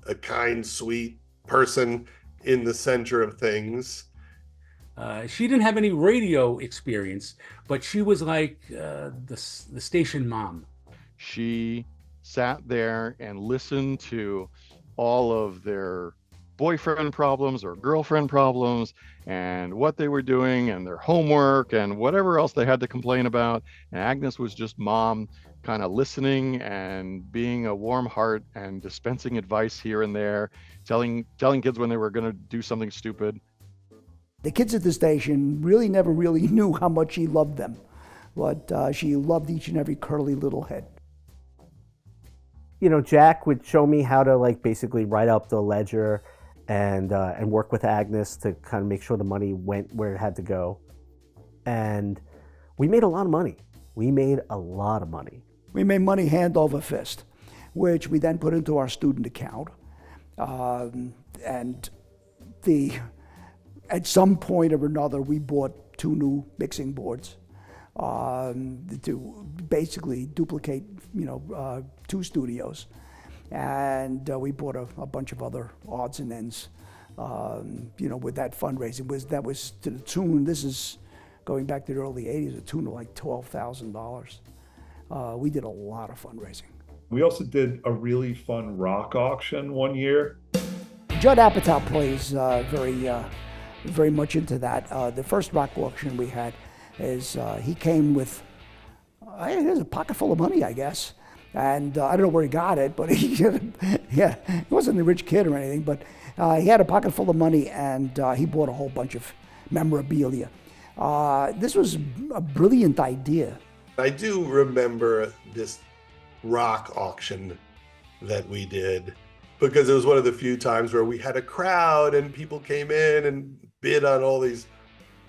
Speaker 16: a kind, sweet person in the center of things.
Speaker 12: She didn't have any radio experience, but she was like the station mom.
Speaker 28: She sat there and listened to all of their boyfriend problems or girlfriend problems and what they were doing and their homework and whatever else they had to complain about. And Agnes was just mom, kind of listening and being a warm heart and dispensing advice here and there, telling kids when they were going to do something stupid.
Speaker 6: The kids at the station never really knew how much she loved them, but she loved each and every curly little head.
Speaker 7: Jack would show me how to basically write up the ledger and work with Agnes to kind of make sure the money went where it had to go. And we made a lot of money. We made money
Speaker 6: hand over fist, which we then put into our student account. And at some point or another, we bought 2 new mixing boards to basically duplicate, 2 studios. And we bought a bunch of other odds and ends, with that fundraising. That was to the tune, this is going back to the early 80s, a tune of like $12,000. We did a lot of fundraising.
Speaker 2: We also did a really fun rock auction one year.
Speaker 6: Judd Apatow plays very much into that. The first rock auction we had is he came with, there's a pocket full of money, I guess. And I don't know where he got it, but he wasn't a rich kid or anything, but he had a pocket full of money, and he bought a whole bunch of memorabilia. This was a brilliant idea.
Speaker 16: I do remember this rock auction that we did, because it was one of the few times where we had a crowd and people came in and bid on all these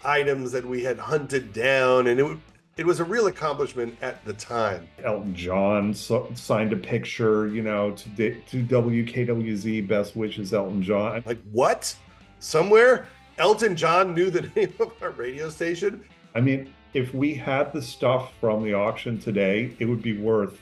Speaker 16: items that we had hunted down, and it was a real accomplishment at the time.
Speaker 2: Elton John signed a picture, to WKWZ, best wishes, Elton John.
Speaker 16: Like, what? Somewhere Elton John knew the name of our radio station?
Speaker 2: I mean, if we had the stuff from the auction today, it would be worth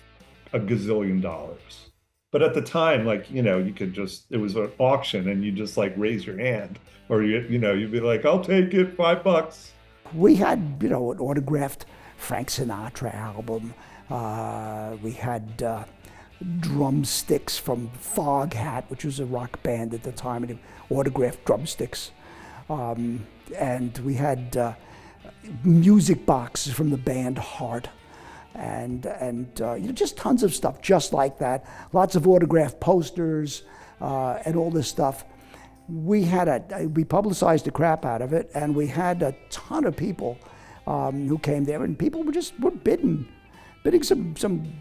Speaker 2: a gazillion dollars. But at the time, you could just, it was an auction and you just raise your hand, or you'd be like, I'll take it, $5.
Speaker 6: We had, an autographed Frank Sinatra album. We had drumsticks from Foghat, which was a rock band at the time, and autographed drumsticks. And we had music boxes from the band Heart, and just tons of stuff just like that. Lots of autographed posters and all this stuff. We publicized the crap out of it, and we had a ton of people who came there, and people were bidding some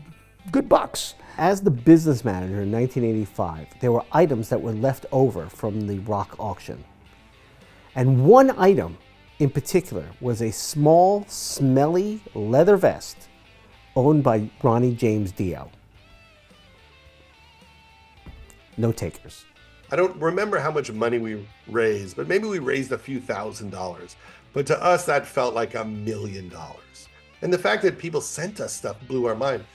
Speaker 6: good bucks.
Speaker 7: As the business manager in 1985, there were items that were left over from the rock auction. And one item in particular was a small, smelly leather vest owned by Ronnie James Dio. No takers.
Speaker 16: I don't remember how much money we raised, but maybe we raised a few $1,000s. But to us, that felt like $1 million. And the fact that people sent us stuff blew our mind.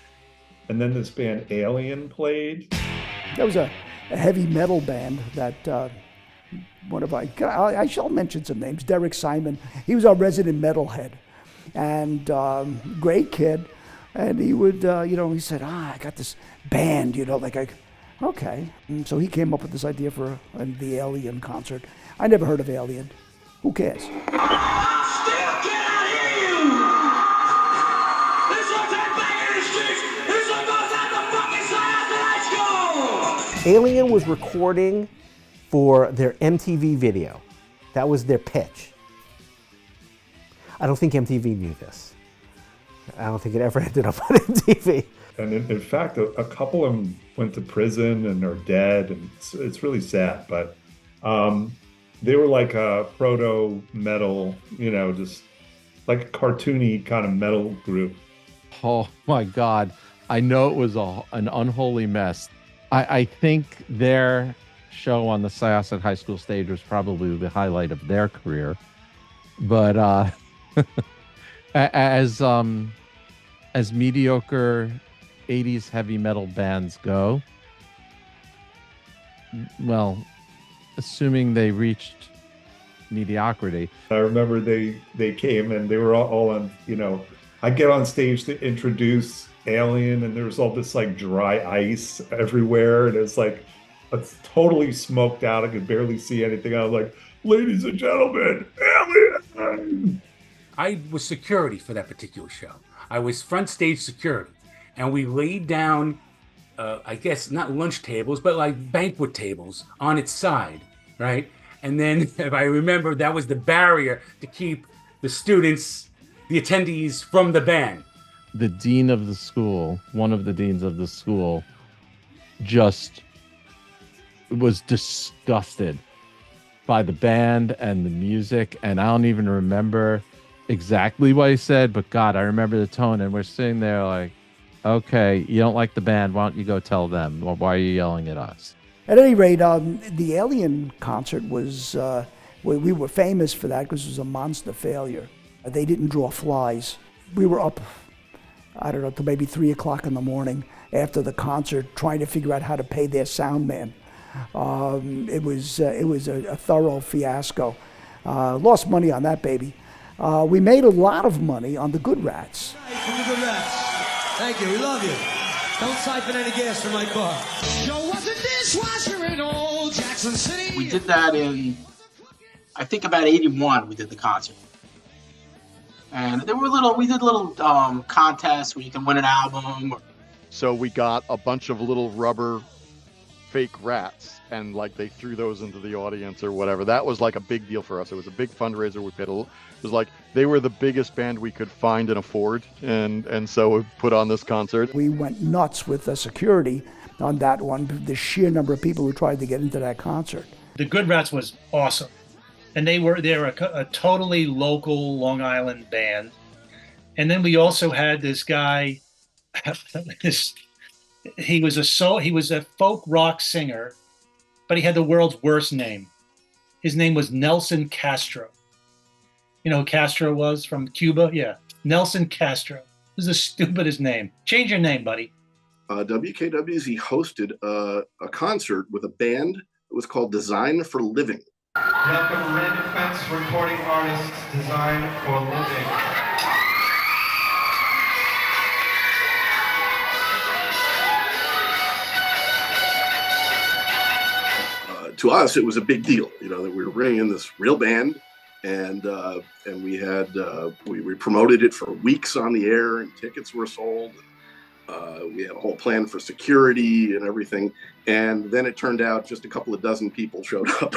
Speaker 2: And then this band Alien played.
Speaker 6: That was a heavy metal band that one of I shall mention some names. Derek Simon, he was our resident metalhead, and great kid. And he would, he said, I got this band, okay. And so he came up with this idea for the Alien concert. I never heard of Alien. Who cares?
Speaker 7: Alien was recording for their MTV video. That was their pitch. I don't think MTV knew this. I don't think it ever ended up on MTV.
Speaker 2: And in fact, a couple of them went to prison and are dead, and it's really sad. But they were like a proto metal, just like a cartoony kind of metal group.
Speaker 5: Oh my God. I know it was an unholy mess. I think their show on the Syosset High School stage was probably the highlight of their career. But as mediocre 80s heavy metal bands go, well, assuming they reached mediocrity.
Speaker 2: I remember they came and they were all on, I get on stage to introduce Alien, and there was all this like dry ice everywhere, and it's like it's totally smoked out. I could barely see anything. I was like, ladies and gentlemen, Alien!
Speaker 12: I was security for that particular show. I was front stage security, and we laid down, I guess not lunch tables, but like banquet tables on its side, right? And then, if I remember, that was the barrier to keep the students, the attendees, from the band.
Speaker 5: The dean of the school, one of the deans of the school, just was disgusted by the band and the music. And I don't even remember exactly what he said, but God, I remember the tone. And we're sitting there like, okay, you don't like the band, why don't you go tell them? Or why are you yelling at us?
Speaker 6: At any rate, the Alien concert was, we were famous for that because it was a monster failure. They didn't draw flies. We were up, I don't know, till maybe 3 o'clock in the morning after the concert trying to figure out how to pay their sound man. It was a thorough fiasco. Lost money on that baby. We made a lot of money on the Good Rats.
Speaker 15: From the Good Rats. Thank you, we love you. Don't siphon any gas from my car. Joe was a dishwasher in old Jackson City.
Speaker 17: We did that in, I think about 81, we did the concert. And we did little contests where you can win an album.
Speaker 28: So we got a bunch of little rubber fake rats, and like they threw those into the audience or whatever. That was like a big deal for us. It was a big fundraiser. We paid it was like they were the biggest band we could find and afford, and so we put on this concert.
Speaker 6: We went nuts with the security on that one. The sheer number of people who tried to get into that concert.
Speaker 26: The Good Rats was awesome. And they're a totally local Long Island band. And then we also had this guy, he was a folk rock singer, but he had the world's worst name. His name was Nelson Castro. You know who Castro was from Cuba? Yeah, Nelson Castro. This is the stupidest name. Change your name, buddy.
Speaker 18: WKWZ hosted a concert with a band that was called Design for Living.
Speaker 19: Welcome Red Defense recording artists Design for Living.
Speaker 18: To us, it was a big deal, that we were bringing in this real band, and we had we promoted it for weeks on the air, and tickets were sold. We had a whole plan for security and everything, and then it turned out just a couple of dozen people showed up.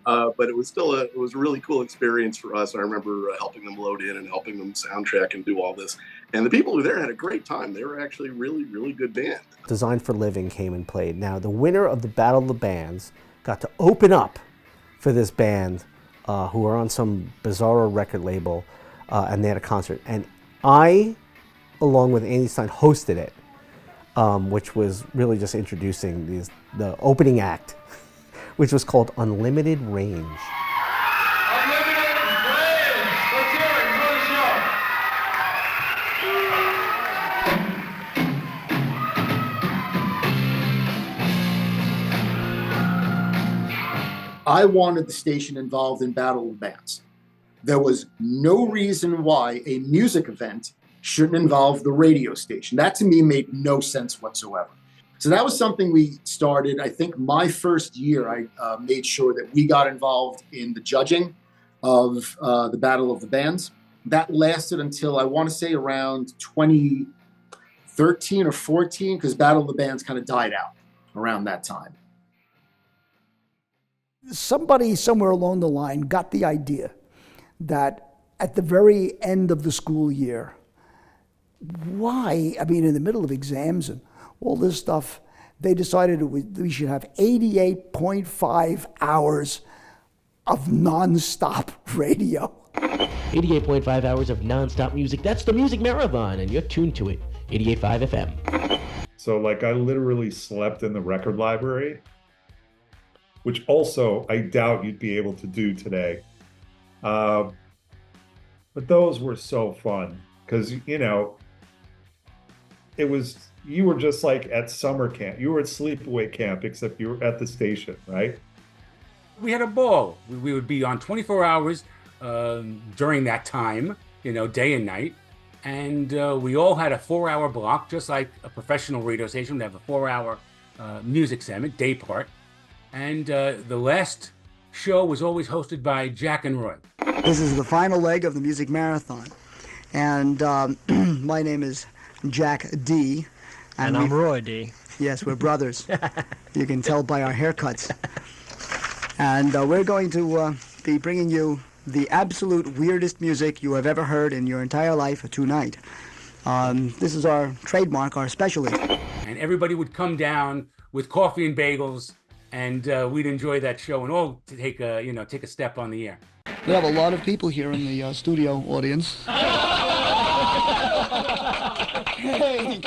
Speaker 18: But it was still a really cool experience for us. I remember helping them load in and helping them soundtrack and do all this. And the people who were there had a great time. They were actually really, really good band.
Speaker 7: Design for Living came and played. Now, the winner of the Battle of the Bands got to open up for this band who are on some bizarro record label, and they had a concert. And I, along with Andy Stein, hosted it, which was really just introducing the opening act, which was called Unlimited Range.
Speaker 3: I wanted the station involved in Battle of the Bands. There was no reason why a music event shouldn't involve the radio station. That to me made no sense whatsoever. So that was something we started. I think my first year, I made sure that we got involved in the judging of the Battle of the Bands. That lasted until I want to say around 2013 or 14, because Battle of the Bands kind of died out around that time.
Speaker 6: Somebody somewhere along the line got the idea that at the very end of the school year, why, I mean, in the middle of exams and all this stuff, they decided we should have 88.5 hours of nonstop radio.
Speaker 4: 88.5 hours of nonstop music. That's the Music Marathon, and you're tuned to it. 88.5 FM.
Speaker 2: So like I literally slept in the record library, which also I doubt you'd be able to do today. But those were so fun because, you know, you were just like at summer camp. You were at sleepaway camp, except you were at the station, right?
Speaker 12: We had a ball. We would be on 24 hours during that time, you know, day and night. And we all had a 4-hour block, just like a professional radio station would have a 4-hour music segment, day part. And the last show was always hosted by Jack and Roy.
Speaker 8: This is the final leg of the Music Marathon. And my name is Jack D.
Speaker 9: And I'm Roy D.
Speaker 8: Yes, we're brothers. You can tell by our haircuts. And we're going to be bringing you the absolute weirdest music you have ever heard in your entire life tonight. This is our trademark, our specialty.
Speaker 12: And everybody would come down with coffee and bagels, and we'd enjoy that show and all take a step on the air.
Speaker 8: We have a lot of people here in the studio audience. Hey,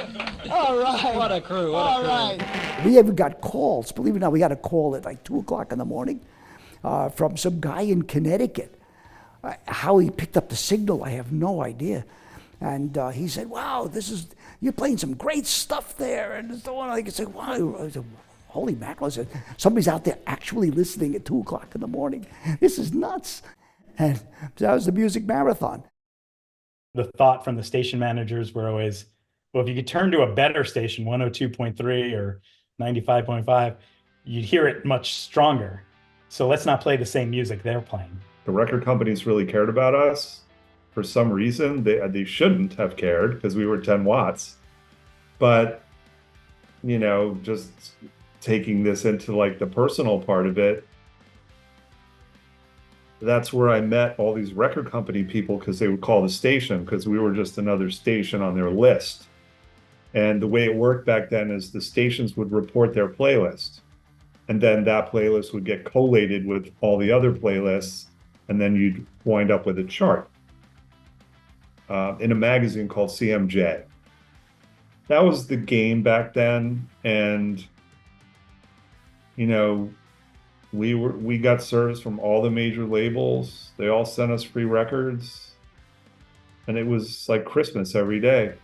Speaker 8: all right.
Speaker 9: What a crew.
Speaker 8: All right.
Speaker 6: We even got calls. Believe it or not, we got a call at like 2 o'clock in the morning from some guy in Connecticut. How he picked up the signal, I have no idea. And he said, "Wow, you're playing some great stuff there." And so on. I said, "Wow." I said, "Holy mackerel!" I said, "Somebody's out there actually listening at 2 o'clock in the morning. This is nuts." And that was the Music Marathon.
Speaker 14: The thought from the station managers were always, well, if you could turn to a better station, 102.3 or 95.5, you'd hear it much stronger. So let's not play the same music they're playing.
Speaker 2: The record companies really cared about us. For some reason, they shouldn't have cared because we were 10 watts. But, you know, just taking this into like the personal part of it, that's where I met all these record company people because they would call the station because we were just another station on their list. And the way it worked back then is the stations would report their playlist. And then that playlist would get collated with all the other playlists. And then you'd wind up with a chart in a magazine called CMJ. That was the game back then. And, you know, we got service from all the major labels. They all sent us free records. And it was like Christmas every day,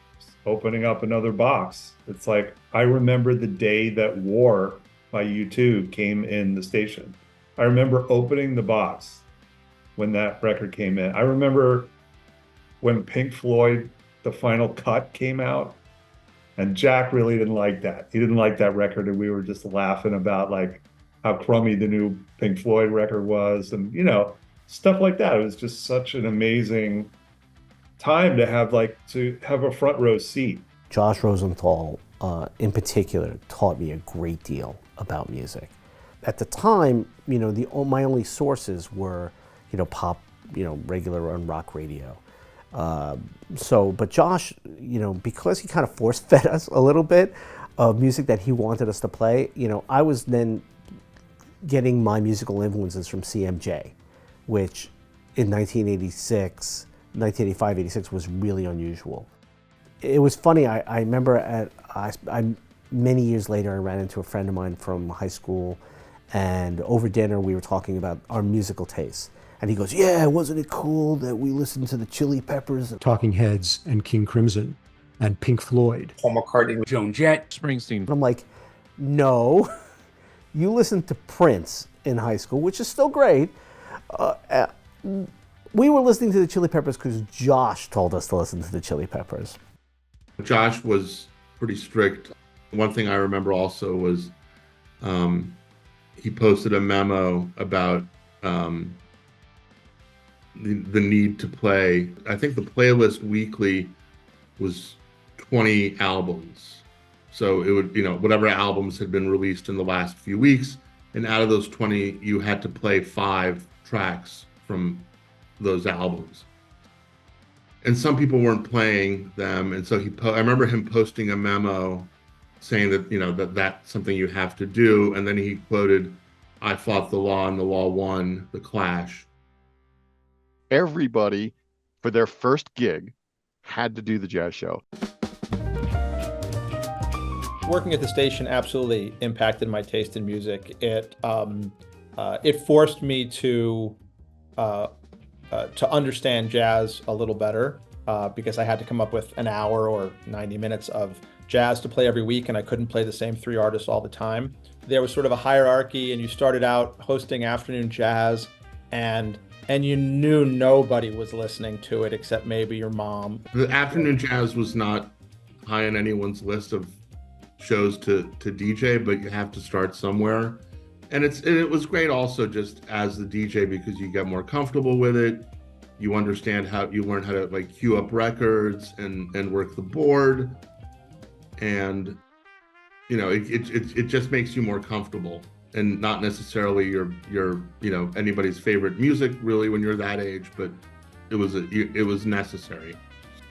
Speaker 2: opening up another box. It's like, I remember the day that War by U2 came in the station. I remember opening the box when that record came in. I remember when Pink Floyd, the final cut came out, and Jack really didn't like that. He didn't like that record, and we were just laughing about like how crummy the new Pink Floyd record was, and you know, stuff like that. It was just such an amazing time to have a front row seat.
Speaker 7: Josh Rosenthal, in particular, taught me a great deal about music. At the time, you know, my only sources were, you know, pop, you know, regular on rock radio. But Josh, you know, because he kind of force-fed us a little bit of music that he wanted us to play, you know, I was then getting my musical influences from CMJ, which in 1985, 86 was really unusual. It was funny, I remember many years later, I ran into a friend of mine from high school, and over dinner we were talking about our musical tastes. And he goes, "Yeah, wasn't it cool that we listened to the Chili Peppers?"
Speaker 10: Talking Heads and King Crimson and Pink Floyd.
Speaker 12: Paul McCartney, Joan Jett,
Speaker 5: Springsteen.
Speaker 7: And I'm like, no, you listen to Prince in high school, which is still great. We were listening to the Chili Peppers because Josh told us to listen to the Chili Peppers.
Speaker 1: Josh was pretty strict. One thing I remember also was he posted a memo about the need to play. I think the playlist weekly was 20 albums. So it would, whatever albums had been released in the last few weeks, and out of those 20, you had to play 5 tracks from those albums. And some people weren't playing them, and so I remember him posting a memo saying that that's something you have to do, and then he quoted, "I fought the law and the law won," The Clash.
Speaker 28: Everybody, for their first gig, had to do the jazz show.
Speaker 20: Working at the station absolutely impacted my taste in music. It forced me to understand jazz a little better because I had to come up with an hour or 90 minutes of jazz to play every week, and I couldn't play the same 3 artists all the time. There was sort of a hierarchy, and you started out hosting afternoon jazz, and you knew nobody was listening to it except maybe your mom.
Speaker 1: The afternoon jazz was not high on anyone's list of shows to DJ, but you have to start somewhere. And it was great also just as the DJ because you get more comfortable with it. You understand you learn how to like queue up records and work the board. And it just makes you more comfortable, and not necessarily your anybody's favorite music really when you're that age, but it was necessary.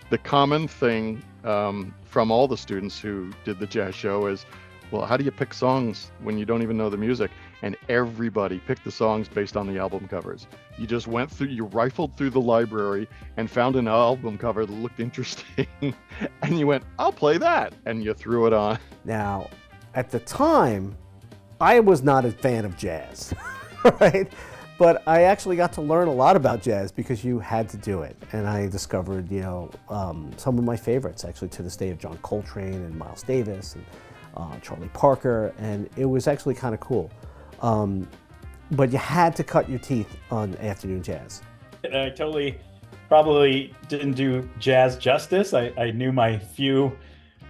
Speaker 28: The common thing from all the students who did the jazz show is, well, how do you pick songs when you don't even know the music? And everybody picked the songs based on the album covers. You just you rifled through the library and found an album cover that looked interesting, and you went, I'll play that, and you threw it on.
Speaker 7: Now, at the time, I was not a fan of jazz, right? But I actually got to learn a lot about jazz because you had to do it. And I discovered, some of my favorites actually to this day of John Coltrane and Miles Davis and Charlie Parker. And it was actually kind of cool. But you had to cut your teeth on afternoon jazz.
Speaker 14: I probably didn't do jazz justice. I knew my few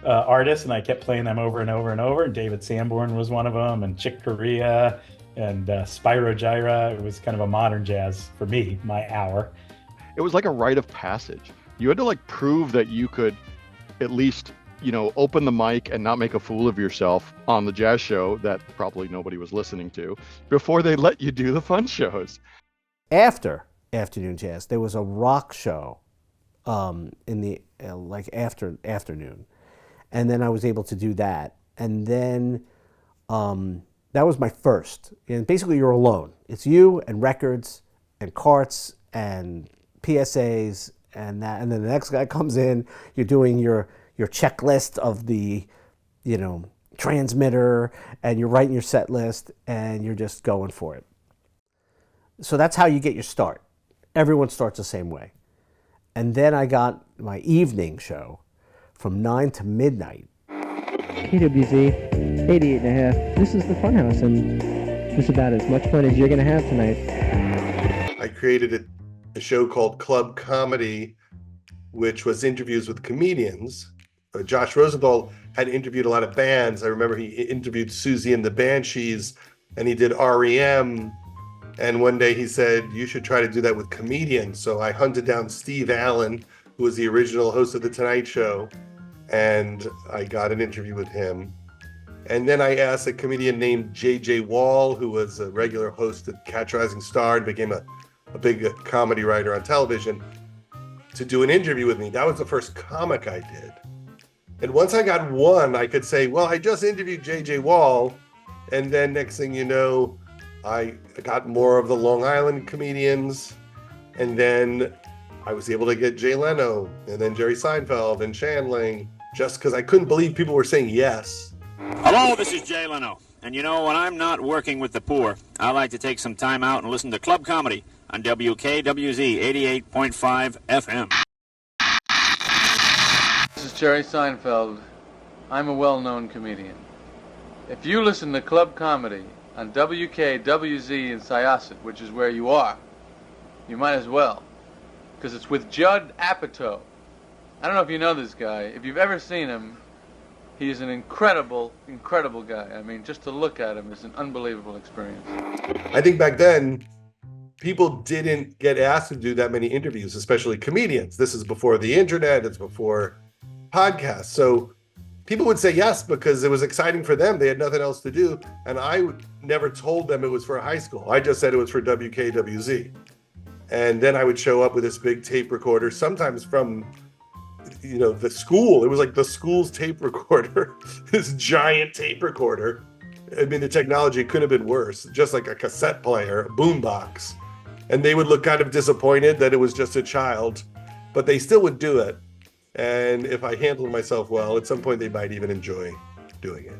Speaker 14: artists, and I kept playing them over and over and over. And David Sanborn was one of them, and Chick Corea, and Spyro Gyra. It was kind of a modern jazz for me, my hour.
Speaker 28: It was like a rite of passage. You had to prove that you could at least, open the mic and not make a fool of yourself on the jazz show that probably nobody was listening to before they let you do the fun shows.
Speaker 7: After afternoon jazz, there was a rock show in the afternoon. And then I was able to do that. And then that was my first. And basically you're alone. It's you and records and carts and PSAs and that. And then the next guy comes in, you're doing your checklist of the, transmitter, and you're writing your set list, and you're just going for it. So that's how you get your start. Everyone starts the same way. And then I got my evening show from 9 to midnight.
Speaker 21: KWZ 88.5. This is the Funhouse, and it's about as much fun as you're going to have tonight.
Speaker 16: I created a show called Club Comedy, which was interviews with comedians. Josh Rosenthal had interviewed a lot of bands. I remember he interviewed Susie and the Banshees, and he did REM. And one day he said, you should try to do that with comedians. So I hunted down Steve Allen, who was the original host of The Tonight Show, and I got an interview with him. And then I asked a comedian named JJ Wall, who was a regular host at Catch Rising Star and became a big comedy writer on television, to do an interview with me. That was the first comic I did. And once I got one, I could say, well, I just interviewed JJ Wall. And then next thing you know, I got more of the Long Island comedians. And then I was able to get Jay Leno and then Jerry Seinfeld and Shandling, just because I couldn't believe people were saying yes.
Speaker 22: Hello, this is Jay Leno. And when I'm not working with the poor, I like to take some time out and listen to Club Comedy on WKWZ 88.5 FM.
Speaker 23: This is Jerry Seinfeld. I'm a well-known comedian. If you listen to Club Comedy
Speaker 11: on WKWZ in Syosset, which is where you are. You might as well, because it's with Judd Apatow. I don't know if you know this guy. If you've ever seen him, he's an incredible, incredible guy. I mean, just to look at him is an unbelievable experience.
Speaker 16: I think back then, people didn't get asked to do that many interviews, especially comedians. This is before the internet, it's before podcasts. So people would say yes because it was exciting for them. They had nothing else to do. And I never told them it was for a high school. I just said it was for WKWZ. And then I would show up with this big tape recorder, sometimes from, the school. It was like the school's tape recorder, this giant tape recorder. I mean, the technology could have been worse, just like a cassette player, a boombox. And they would look kind of disappointed that it was just a child, but they still would do it. And if I handled myself well, at some point they might even enjoy doing it.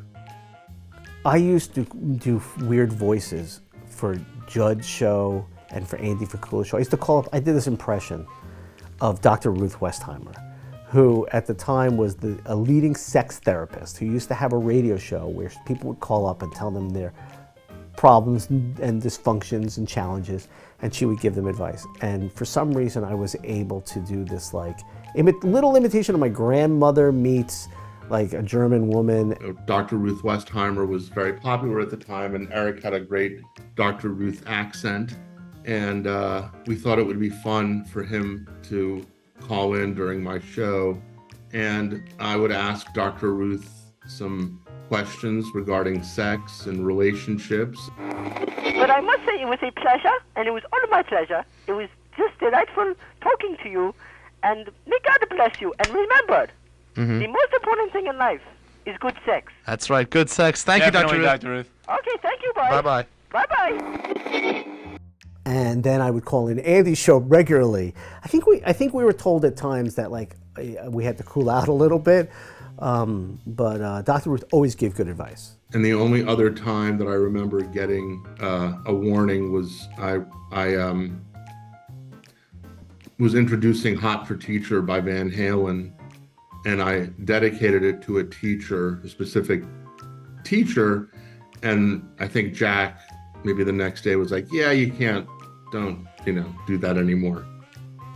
Speaker 7: I used to do weird voices for Judd's show and for Andy Fricula's show. I used to call up, I did this impression of Dr. Ruth Westheimer, who at the time was a leading sex therapist who used to have a radio show where people would call up and tell them their problems and dysfunctions and challenges, and she would give them advice. And for some reason, I was able to do this little imitation of my grandmother meets like a German woman.
Speaker 1: Dr. Ruth Westheimer was very popular at the time, and Eric had a great Dr. Ruth accent. And we thought it would be fun for him to call in during my show. And I would ask Dr. Ruth some questions regarding sex and relationships.
Speaker 13: But I must say it was a pleasure, and it was all my pleasure. It was just delightful talking to you, and may God bless you. And remember, the most important thing in life is good sex.
Speaker 15: That's right, good sex. Thank you, Dr. Ruth.
Speaker 13: Okay, thank you, bye.
Speaker 15: Bye-bye.
Speaker 13: Bye-bye.
Speaker 7: And then I would call in Andy's show regularly. I think we were told at times that we had to cool out a little bit, but Dr. Ruth always gave good advice.
Speaker 1: And the only other time that I remember getting a warning was I was introducing "Hot for Teacher" by Van Halen, and I dedicated it to a specific teacher, and I think Jack maybe the next day was like, "Yeah, don't do that anymore."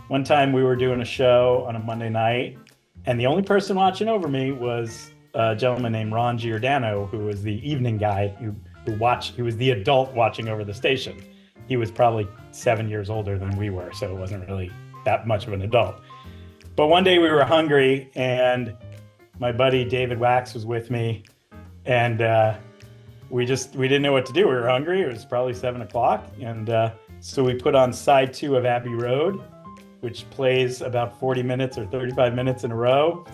Speaker 14: One time we were doing a show on a Monday night, and the only person watching over me was a gentleman named Ron Giordano, who was the evening guy who was the adult watching over the station. He was probably 7 years older than we were, so it wasn't really that much of an adult. But one day we were hungry, and my buddy David Wax was with me, and we didn't know what to do. We were hungry. It was probably 7 o'clock, and so we put on side 2 of Abbey Road, which plays about 40 minutes or 35 minutes in a row,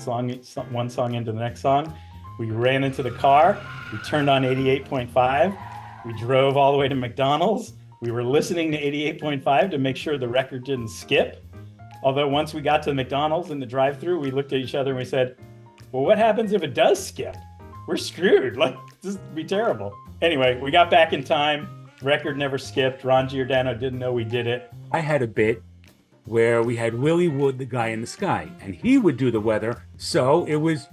Speaker 14: one song into the next song. We ran into the car, we turned on 88.5, we drove all the way to McDonald's. We were listening to 88.5 to make sure the record didn't skip. Although once we got to the McDonald's in the drive-thru, we looked at each other and we said, well, what happens if it does skip? We're screwed, this would be terrible. Anyway, we got back in time, record never skipped, Ron Giordano didn't know we did it.
Speaker 12: I had a bit where we had Willie Wood, the guy in the sky, and he would do the weather. So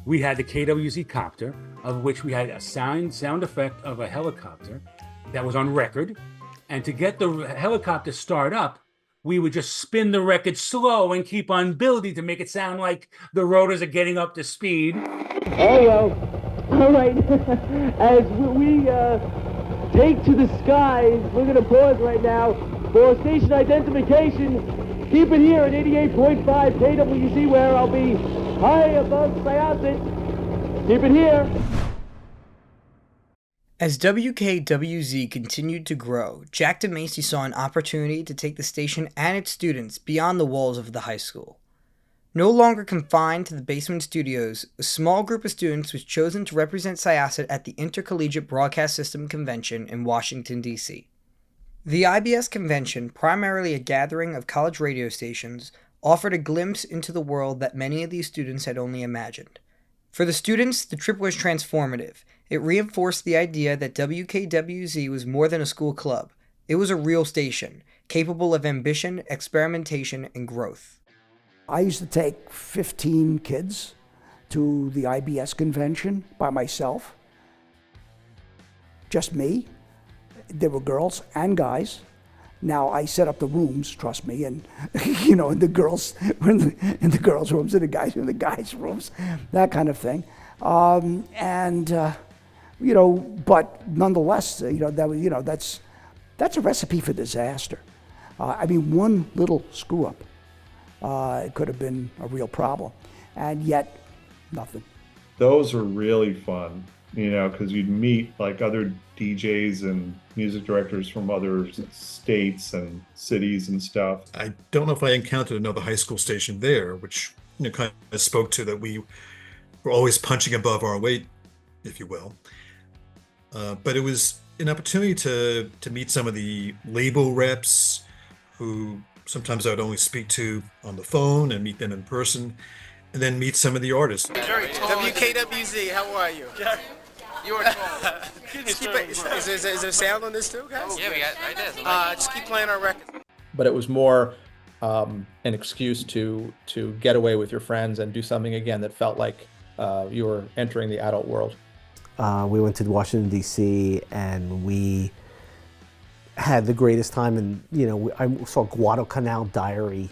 Speaker 12: we had the KWZ copter, of which we had a sound effect of a helicopter that was on record. And to get the helicopter start up, we would just spin the record slow and keep on building to make it sound like the rotors are getting up to speed.
Speaker 21: Oh, well, all right. As we take to the skies, we're going to pause right now for station identification. Keep it here at 88.5 KWZ, where I'll be high above Syosset. Keep it here.
Speaker 17: As WKWZ continued to grow, Jack DeMacy saw an opportunity to take the station and its students beyond the walls of the high school. No longer confined to the basement studios, a small group of students was chosen to represent Syosset at the Intercollegiate Broadcast System Convention in Washington, D.C. The IBS convention, primarily a gathering of college radio stations, offered a glimpse into the world that many of these students had only imagined. For the students, the trip was transformative. It reinforced the idea that WKWZ was more than a school club. It was a real station, capable of ambition, experimentation, and growth.
Speaker 6: I used to take 15 kids to the IBS convention by myself, just me. there were girls and guys. Now I set up the rooms, trust me, and and the girls were in the girls' rooms and the guys were in the guys' rooms, that kind of thing. But nonetheless, that's a recipe for disaster. One little screw up, it could have been a real problem, and yet nothing.
Speaker 2: Those are really fun, because you'd meet like other DJs and music directors from other states and cities and stuff.
Speaker 3: I don't know if I encountered another high school station there, which kind of spoke to that we were always punching above our weight, if you will. But it was an opportunity to meet some of the label reps who sometimes I would only speak to on the phone and meet them in person, and then meet some of the artists.
Speaker 18: WKWZ, how are you? You are tall. Is there sound on this too, guys?
Speaker 19: Yeah, we got right there.
Speaker 18: Just keep playing our record.
Speaker 20: But it was more an excuse to get away with your friends and do something again that felt like you were entering the adult world.
Speaker 7: We went to Washington, D.C., and we had the greatest time. And, I saw Guadalcanal Diary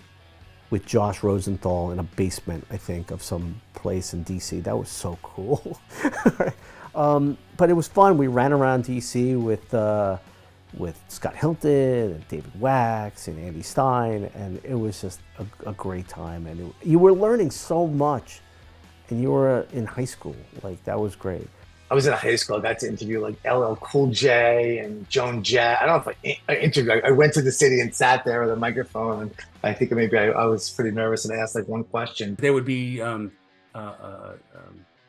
Speaker 7: with Josh Rosenthal in a basement, I think, of some place in D.C. That was so cool. But it was fun. We ran around D.C. with Scott Hilton and David Wax and Andy Stein, and it was just a great time. And you were learning so much, and you were in high school. That was great.
Speaker 23: I was in high school. I got to interview LL Cool J and Joan Jett. I don't know if I interviewed. I went to the city and sat there with a microphone. And I think maybe I was pretty nervous and asked one question.
Speaker 12: There would be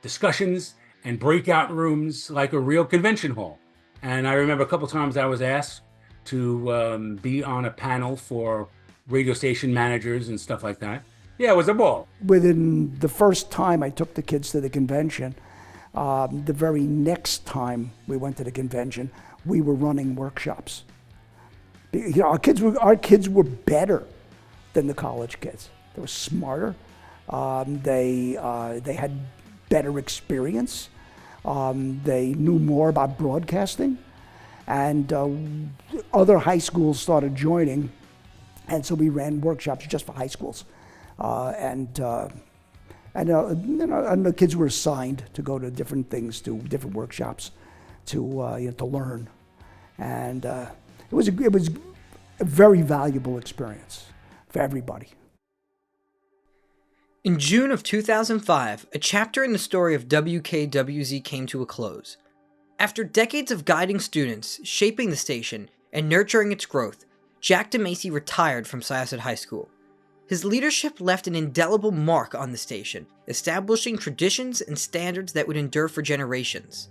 Speaker 12: discussions and breakout rooms like a real convention hall. And I remember a couple times I was asked to be on a panel for radio station managers and stuff like that. Yeah, it was a ball.
Speaker 6: Within the first time I took the kids to the convention, the very next time we went to the convention, we were running workshops. Our kids were better than the college kids. They were smarter. They had better experience. They knew more about broadcasting, and other high schools started joining, and so we ran workshops just for high schools, and the kids were assigned to go to different things, to different workshops, to learn, and it was a very valuable experience for everybody.
Speaker 17: In June of 2005, a chapter in the story of WKWZ came to a close. After decades of guiding students, shaping the station, and nurturing its growth, Jack DeMacy retired from Syosset High School. His leadership left an indelible mark on the station, establishing traditions and standards that would endure for generations.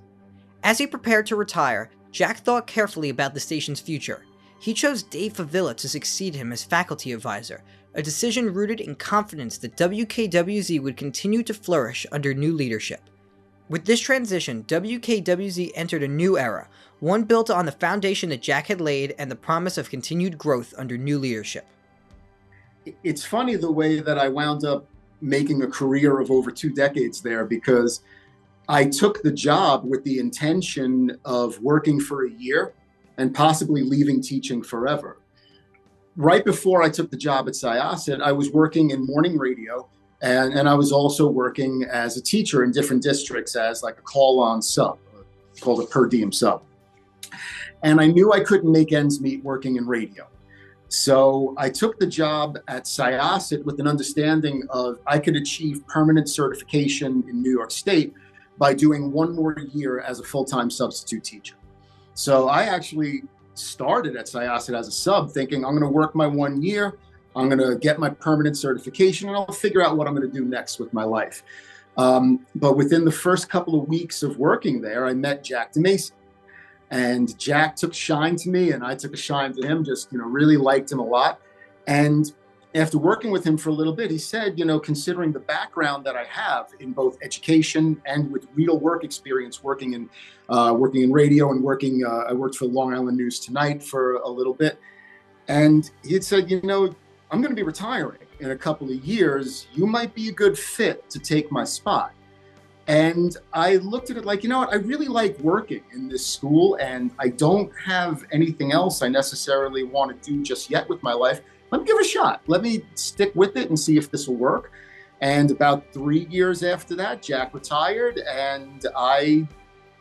Speaker 17: As he prepared to retire, Jack thought carefully about the station's future. He chose Dave Favilla to succeed him as faculty advisor, a decision rooted in confidence that WKWZ would continue to flourish under new leadership. With this transition, WKWZ entered a new era, one built on the foundation that Jack had laid and the promise of continued growth under new leadership.
Speaker 24: It's funny the way that I wound up making a career of over 2 decades there, because I took the job with the intention of working for a year and possibly leaving teaching forever. Right before I took the job at Syosset, I was working in morning radio, and I was also working as a teacher in different districts as like a call-on sub, called a per diem sub. And I knew I couldn't make ends meet working in radio. So I took the job at Syosset with an understanding of I could achieve permanent certification in New York State by doing 1 more year as a full-time substitute teacher. So I actually started at Syosset as a sub thinking I'm going to work my 1 year, I'm going to get my permanent certification, and I'll figure out what I'm going to do next with my life. But within the first couple of weeks of working there, I met Jack DeMacy. And Jack took shine to me, and I took a shine to him, just, really liked him a lot. And after working with him for a little bit, he said, considering the background that I have in both education and with real work experience, working in radio and I worked for Long Island News Tonight for a little bit. And he had said, I'm going to be retiring in a couple of years. You might be a good fit to take my spot. And I looked at it like, you know what, I really like working in this school and I don't have anything else I necessarily want to do just yet with my life. Let me give it a shot. Let me stick with it and see if this will work. And about 3 years after that, Jack retired and I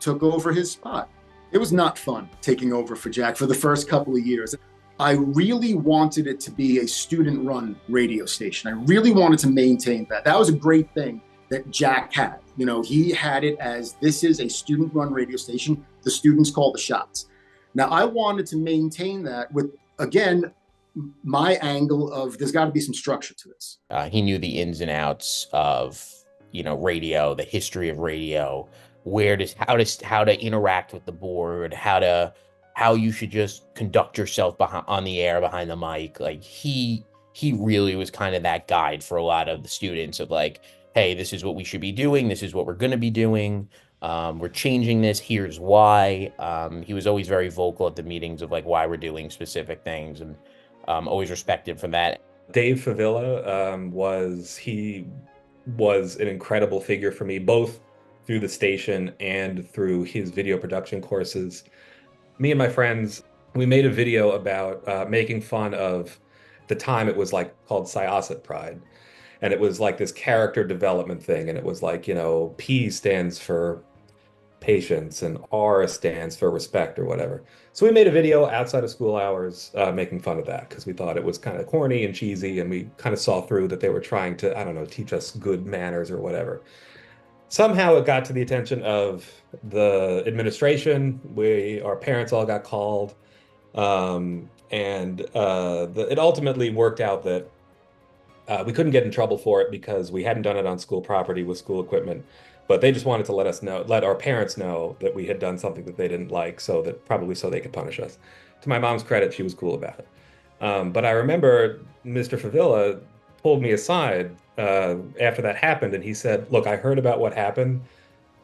Speaker 24: took over his spot. It was not fun taking over for Jack for the first couple of years. I really wanted it to be a student-run radio station. I really wanted to maintain that. That was a great thing that Jack had. You know, he had it as, this is a student-run radio station. The students call the shots. Now, I wanted to maintain that with, again, my angle of there's got to be some structure to this.
Speaker 4: He knew the ins and outs of, radio, the history of radio, how to interact with the board, how you should just conduct yourself on the air behind the mic. Like he really was kind of that guide for a lot of the students of like, hey, this is what we should be doing. This is what we're going to be doing. We're changing this. Here's why. He was always very vocal at the meetings of like why we're doing specific things, and always respected for that.
Speaker 8: Dave Favilla was an incredible figure for me, both through the station and through his video production courses. Me and my friends, we made a video about making fun of the time it was like called Syosset Pride. And it was like this character development thing. And it was like, P stands for patience and R stands for respect or whatever. So we made a video outside of school hours making fun of that because we thought it was kind of corny and cheesy. And we kind of saw through that they were trying to, teach us good manners or whatever. Somehow it got to the attention of the administration. Our parents all got called. It ultimately worked out that we couldn't get in trouble for it because we hadn't done it on school property with school equipment, but they just wanted to let our parents know that we had done something that they didn't like, so they could punish us. To my mom's credit, she was cool about it. But I remember Mr. Favilla pulled me aside after that happened, and he said, look, I heard about what happened,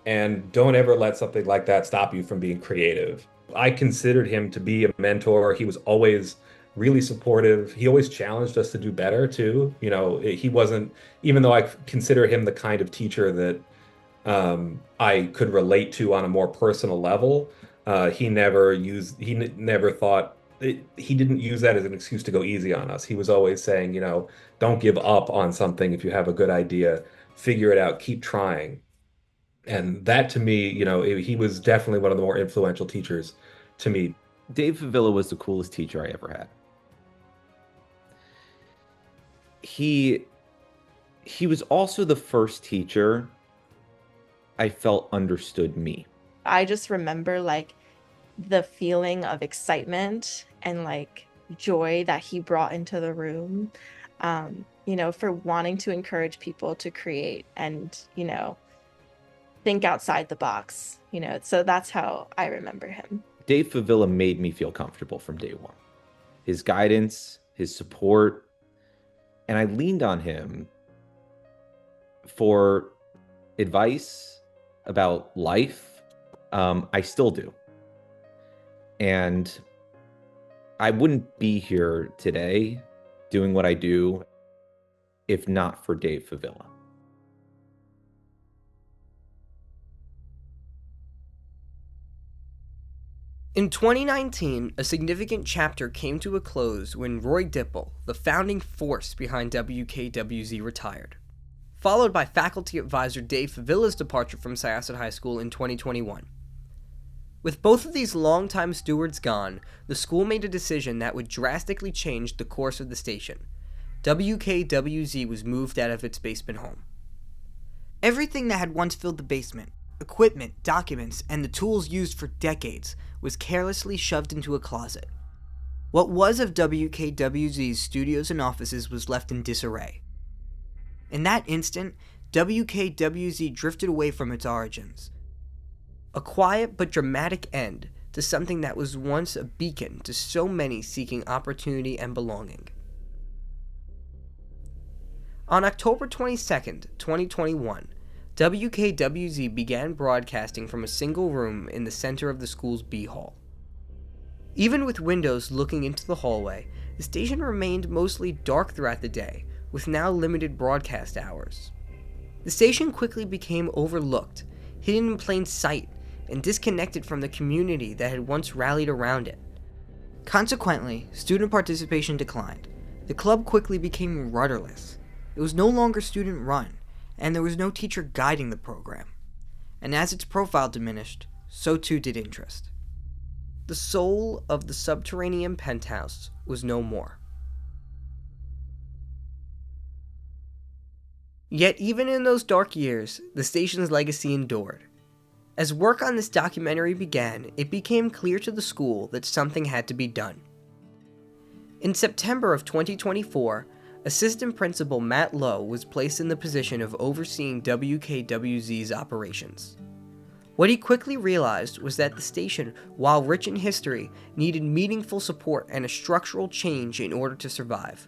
Speaker 8: and don't ever let something like that stop you from being creative. I considered him to be a mentor. He was always really supportive. He always challenged us to do better too. He wasn't, even though I consider him the kind of teacher that I could relate to on a more personal level, he didn't use that as an excuse to go easy on us. He was always saying, don't give up on something. If you have a good idea, figure it out, keep trying. And that to me, he was definitely one of the more influential teachers to me.
Speaker 9: Dave Favilla was the coolest teacher I ever had. He was also the first teacher I felt understood me.
Speaker 10: I just remember like the feeling of excitement and like joy that he brought into the room, for wanting to encourage people to create and, think outside the box, so that's how I remember him.
Speaker 9: Dave Favilla made me feel comfortable from day one. His guidance, his support, and I leaned on him for advice about life. I still do. And I wouldn't be here today doing what I do if not for Dave Favilla.
Speaker 17: In 2019, a significant chapter came to a close when Roy Dipple, the founding force behind WKWZ, retired, followed by faculty advisor Dave Favilla's departure from Syosset High School in 2021. With both of these longtime stewards gone, the school made a decision that would drastically change the course of the station. WKWZ was moved out of its basement home. Everything that had once filled the basement, equipment, documents, and the tools used for decades, was carelessly shoved into a closet. What was of WKWZ's studios and offices was left in disarray. In that instant, WKWZ drifted away from its origins. A quiet but dramatic end to something that was once a beacon to so many seeking opportunity and belonging. On October 22nd, 2021, WKWZ began broadcasting from a single room in the center of the school's B Hall. Even with windows looking into the hallway, the station remained mostly dark throughout the day, with now limited broadcast hours. The station quickly became overlooked, hidden in plain sight, and disconnected from the community that had once rallied around it. Consequently, student participation declined. The club quickly became rudderless. It was no longer student-run, and there was no teacher guiding the program. And as its profile diminished, so too did interest. The soul of the Subterranean Penthouse was no more. Yet even in those dark years, the station's legacy endured. As work on this documentary began, it became clear to the school that something had to be done. In September of 2024, Assistant Principal Matt Lowe was placed in the position of overseeing WKWZ's operations. What he quickly realized was that the station, while rich in history, needed meaningful support and a structural change in order to survive.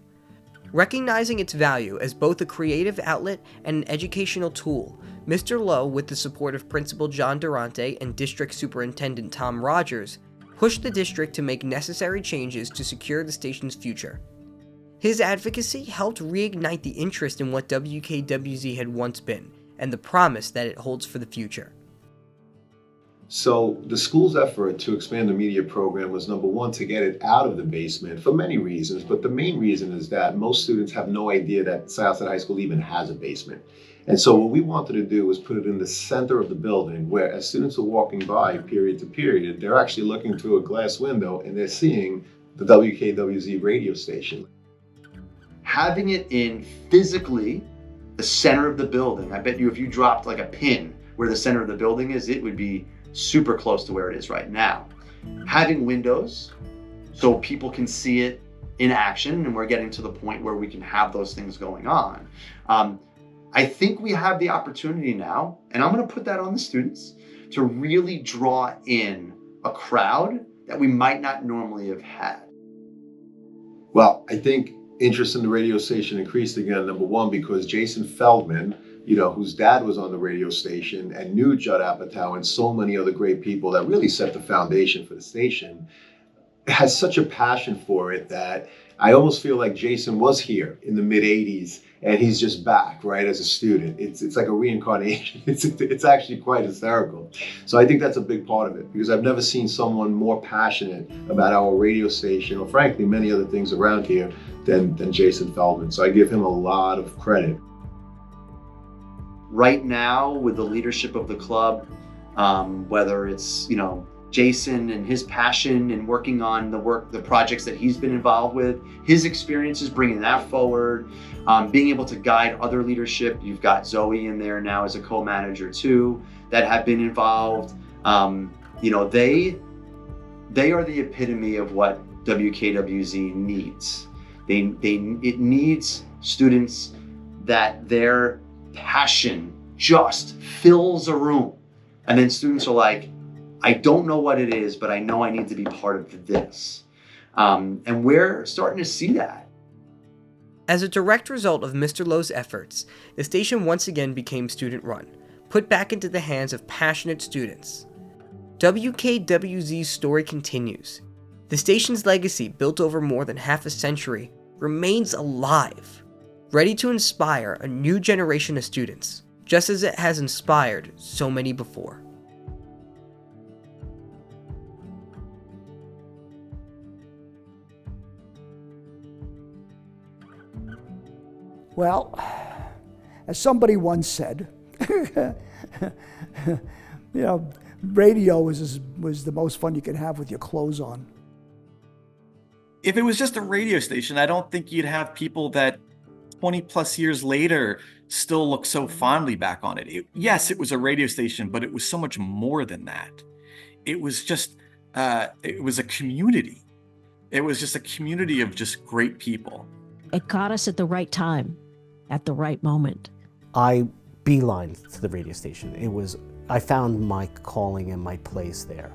Speaker 17: Recognizing its value as both a creative outlet and an educational tool, Mr. Lowe, with the support of Principal John Durante and District Superintendent Tom Rogers, pushed the district to make necessary changes to secure the station's future. His advocacy helped reignite the interest in what WKWZ had once been, and the promise that it holds for the future.
Speaker 5: So the school's effort to expand the media program was, number one, to get it out of the basement for many reasons, but the main reason is that most students have no idea that Syosset High School even has a basement. And so what we wanted to do was put it in the center of the building, where as students are walking by period to period, they're actually looking through a glass window and they're seeing the WKWZ radio station.
Speaker 11: Having it in physically the center of the building, I bet you if you dropped like a pin where the center of the building is, it would be super close to where it is right now. Having windows so people can see it in action, and we're getting to the point where we can have those things going on. I think we have the opportunity now, and I'm going to put that on the students, to really draw in a crowd that we might not normally have had.
Speaker 5: Well, I think interest in the radio station increased again, number one, because Jason Feldman, whose dad was on the radio station and knew Judd Apatow and so many other great people that really set the foundation for the station, has such a passion for it that I almost feel like Jason was here in the mid-'80s and he's just back, right, as a student. It's like a reincarnation. It's actually quite hysterical. So I think that's a big part of it, because I've never seen someone more passionate about our radio station, or frankly many other things around here, than Jason Feldman. So I give him a lot of credit.
Speaker 11: Right now, with the leadership of the club, whether it's, Jason and his passion and working on the projects that he's been involved with, his experiences, bringing that forward, being able to guide other leadership. You've got Zoe in there now as a co-manager too, that have been involved. They are the epitome of what WKWZ needs. It needs students that their passion just fills a room. And then students are like, I don't know what it is, but I know I need to be part of this. And we're starting to see that.
Speaker 17: As a direct result of Mr. Lowe's efforts, the station once again became student-run, put back into the hands of passionate students. WKWZ's story continues. The station's legacy, built over more than half a century, remains alive, ready to inspire a new generation of students, just as it has inspired so many before.
Speaker 6: Well, as somebody once said, radio was the most fun you could have with your clothes on.
Speaker 19: If it was just a radio station, I don't think you'd have people that 20 plus years later still look so fondly back on it. Yes, it was a radio station, but it was so much more than that. It was just, it was a community. It was just a community of just great people.
Speaker 22: It got us at the right time, at the right moment.
Speaker 7: I beelined to the radio station. I found my calling and my place there.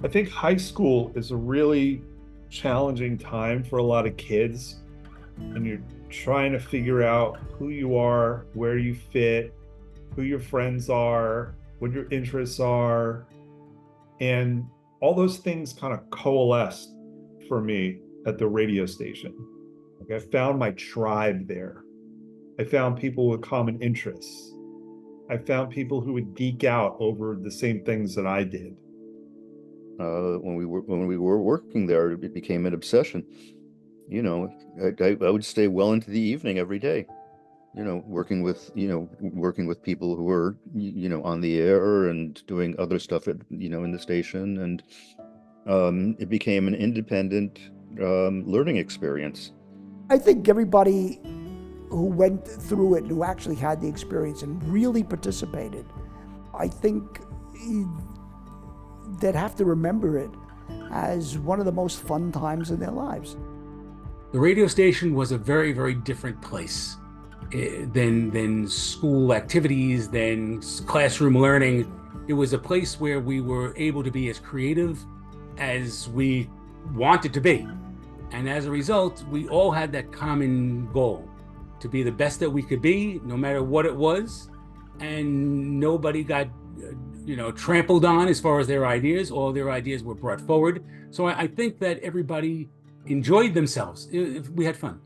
Speaker 2: I think high school is a really challenging time for a lot of kids, and you're trying to figure out who you are, where you fit, who your friends are, what your interests are, and all those things kind of coalesced for me at the radio station. Like, I found my tribe there. I found people with common interests. I found people who would geek out over the same things that I did.
Speaker 1: When we were working there, it became an obsession. You know, I would stay well into the evening every day. You know, working with people who were on the air and doing other stuff in the station, and it became an independent learning experience.
Speaker 6: I think everybody who went through it, who actually had the experience and really participated, I think they'd have to remember it as one of the most fun times in their lives.
Speaker 12: The radio station was a very, very different place than school activities, than classroom learning. It was a place where we were able to be as creative as we wanted to be. And as a result, we all had that common goal, to be the best that we could be, no matter what it was. And nobody got trampled on as far as their ideas. All their ideas were brought forward. So I think that everybody enjoyed themselves. We had fun.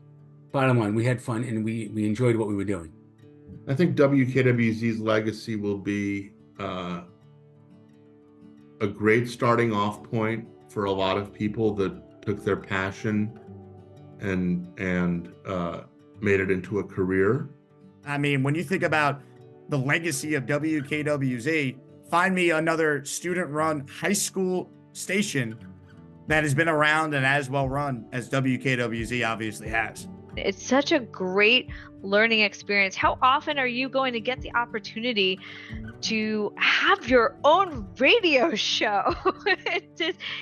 Speaker 12: Bottom line, we had fun and we enjoyed what we were doing.
Speaker 13: I think WKWZ's legacy will be a great starting off point for a lot of people that took their passion and made it into a career.
Speaker 15: I mean, when you think about the legacy of WKWZ, find me another student-run high school station that has been around and as well run as WKWZ obviously has.
Speaker 16: It's such a great learning experience. How often are you going to get the opportunity to have your own radio show?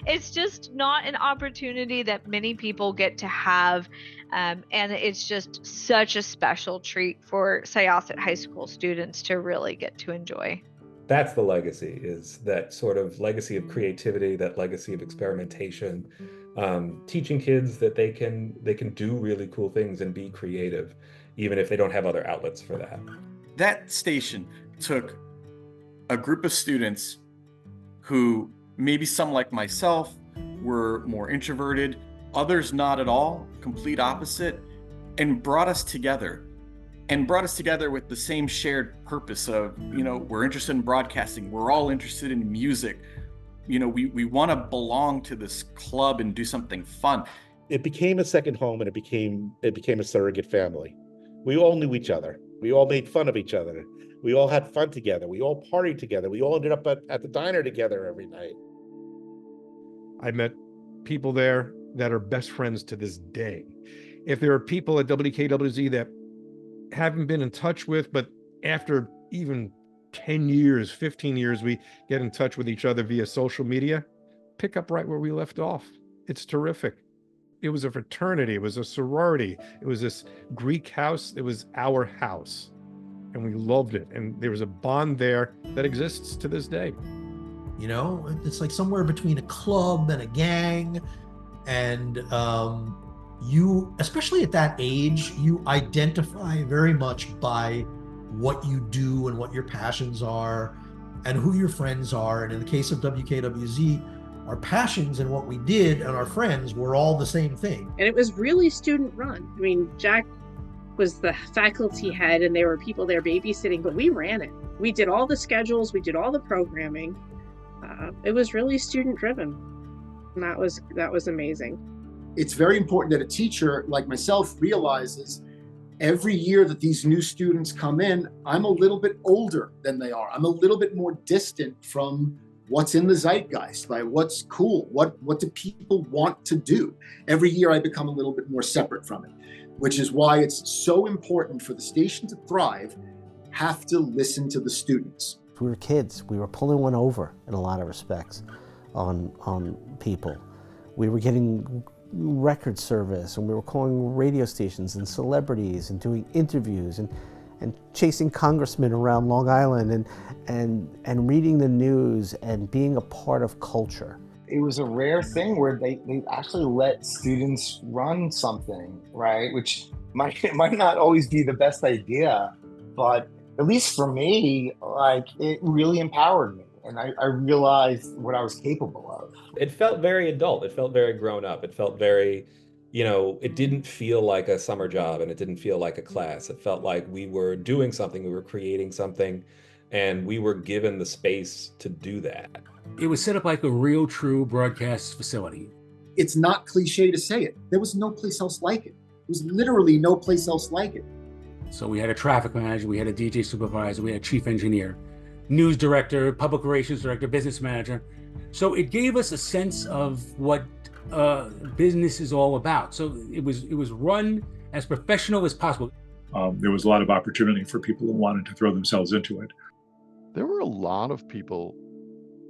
Speaker 16: It's just not an opportunity that many people get to have. And it's just such a special treat for Syosset High School students to really get to enjoy.
Speaker 8: That's the legacy, is that sort of legacy of creativity, that legacy of experimentation, teaching kids that they can do really cool things and be creative, even if they don't have other outlets for that.
Speaker 19: That station took a group of students who, maybe some like myself, were more introverted, others not at all, complete opposite, and brought us together. And brought us together with the same shared purpose of, we're interested in broadcasting. We're all interested in music. We want to belong to this club and do something fun.
Speaker 25: It became a second home, and it became a surrogate family. We all knew each other. We all made fun of each other. We all had fun together. We all partied together. We all ended up at the diner together every night.
Speaker 26: I met people there that are best friends to this day. If there are people at WKWZ that haven't been in touch with, but after even 10 years, 15 years, we get in touch with each other via social media, pick up right where we left off. It's terrific. It was a fraternity. It was a sorority. It was this Greek house. It was our house. And we loved it. And there was a bond there that exists to this day.
Speaker 27: It's like somewhere between a club and a gang. And you, especially at that age, you identify very much by what you do and what your passions are and who your friends are. And in the case of WKWZ, our passions and what we did and our friends were all the same thing.
Speaker 28: And it was really student run. I mean, Jack was the faculty head and there were people there babysitting, but we ran it. We did all the schedules, we did all the programming. It was really student driven. And that was amazing.
Speaker 24: It's very important that a teacher like myself realizes every year that these new students come in, I'm a little bit older than they are. I'm a little bit more distant from what's in the zeitgeist, like what's cool, what do people want to do. Every year I become a little bit more separate from it, which is why it's so important for the station to thrive, have to listen to the students.
Speaker 7: We were kids. We were pulling one over in a lot of respects on people. We were getting record service, and we were calling radio stations and celebrities and doing interviews and chasing congressmen around Long Island and reading the news and being a part of culture.
Speaker 23: It was a rare thing where they actually let students run something, right? Which might not always be the best idea, but at least for me, it really empowered me. And I realized what I was capable of.
Speaker 8: It felt very adult. It felt very grown up. It felt very it didn't feel like a summer job and it didn't feel like a class. It felt like we were doing something, we were creating something, and we were given the space to do that.
Speaker 12: It was set up like a real, true broadcast facility.
Speaker 24: It's not cliche to say it. There was no place else like it. There was literally no place else like it.
Speaker 12: So we had a traffic manager, we had a DJ supervisor, we had a chief engineer, news director, public relations director, business manager. So it gave us a sense of what business is all about. So it was run as professional as possible.
Speaker 2: There was a lot of opportunity for people who wanted to throw themselves into it.
Speaker 3: There were a lot of people.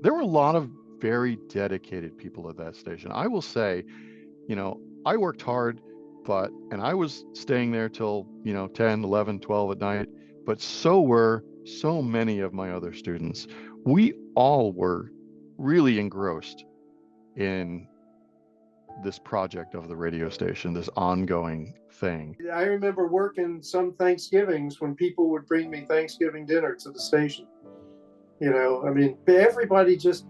Speaker 3: There were a lot of very dedicated people at that station. I will say, I worked hard, and I was staying there till, 10, 11, 12 at night, but so were so many of my other students. We all were really engrossed in this project of the radio station, this ongoing thing.
Speaker 4: I remember working some Thanksgivings when people would bring me Thanksgiving dinner to the station. Everybody just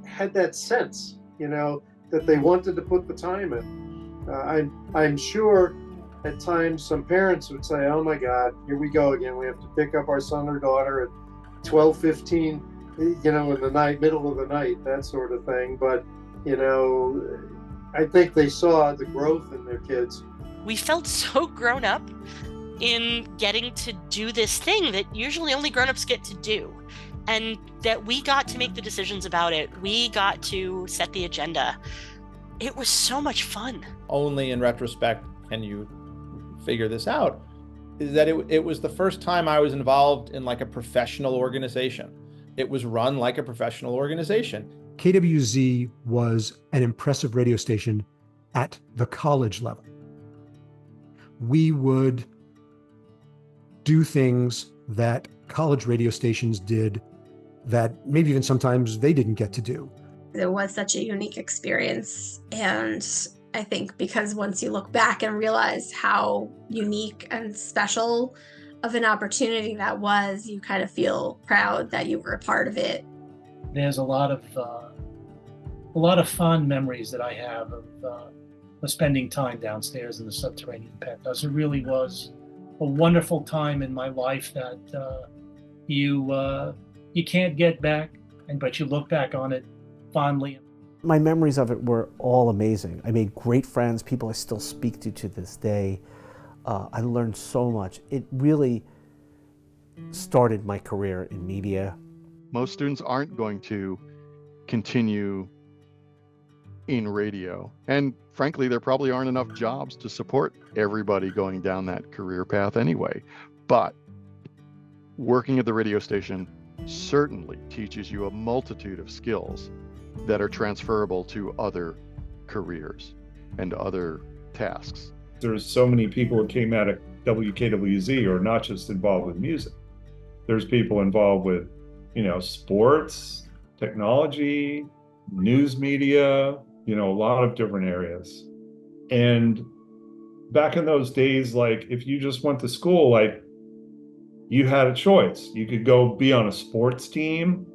Speaker 4: had that sense, that they wanted to put the time in. I'm sure at times some parents would say, "Oh my God, here we go again. We have to pick up our son or daughter at 12:15, in the night, middle of the night, that sort of thing." But, I think they saw the growth in their kids.
Speaker 9: We felt so grown up in getting to do this thing that usually only grown-ups get to do, and that we got to make the decisions about it. We got to set the agenda. It was so much fun.
Speaker 10: Only in retrospect can you figure this out, is that it was the first time I was involved in like a professional organization. It was run like a professional organization.
Speaker 14: KWZ was an impressive radio station at the college level. We would do things that college radio stations did that maybe even sometimes they didn't get to do.
Speaker 18: It was such a unique experience. And I think because once you look back and realize how unique and special of an opportunity that was, you kind of feel proud that you were a part of it.
Speaker 20: There's a lot of fond memories that I have of spending time downstairs in the Subterranean Penthouse. It really was a wonderful time in my life that you can't get back, but you look back on it fondly.
Speaker 7: My memories of it were all amazing. I made great friends, people I still speak to this day. I learned so much. It really started my career in media.
Speaker 3: Most students aren't going to continue in radio. And frankly, there probably aren't enough jobs to support everybody going down that career path anyway. But working at the radio station certainly teaches you a multitude of skills that are transferable to other careers and other tasks.
Speaker 2: There's so many people who came out of WKWZ who are not just involved with music. There's people involved with, sports, technology, news media, a lot of different areas. And back in those days, like if you just went to school, like you had a choice. You could go be on a sports team.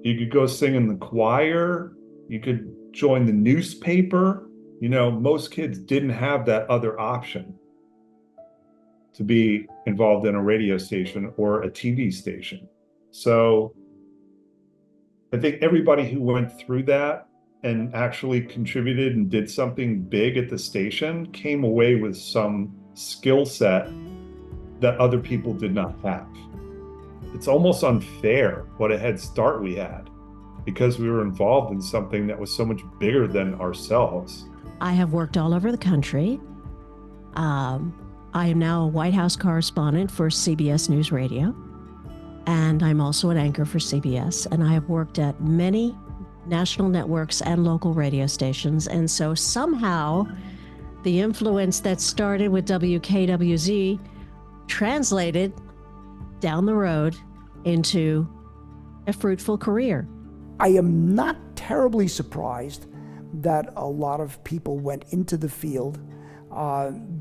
Speaker 2: You could go sing in the choir. You could join the newspaper. Most kids didn't have that other option to be involved in a radio station or a TV station. So I think everybody who went through that and actually contributed and did something big at the station came away with some skill set that other people did not have. It's almost unfair what a head start we had because we were involved in something that was so much bigger than ourselves.
Speaker 22: I have worked all over the country. I am now a White House correspondent for CBS News Radio, and I'm also an anchor for CBS, and I have worked at many national networks and local radio stations, and so somehow the influence that started with WKWZ translated down the road into a fruitful career.
Speaker 6: I am not terribly surprised that a lot of people went into the field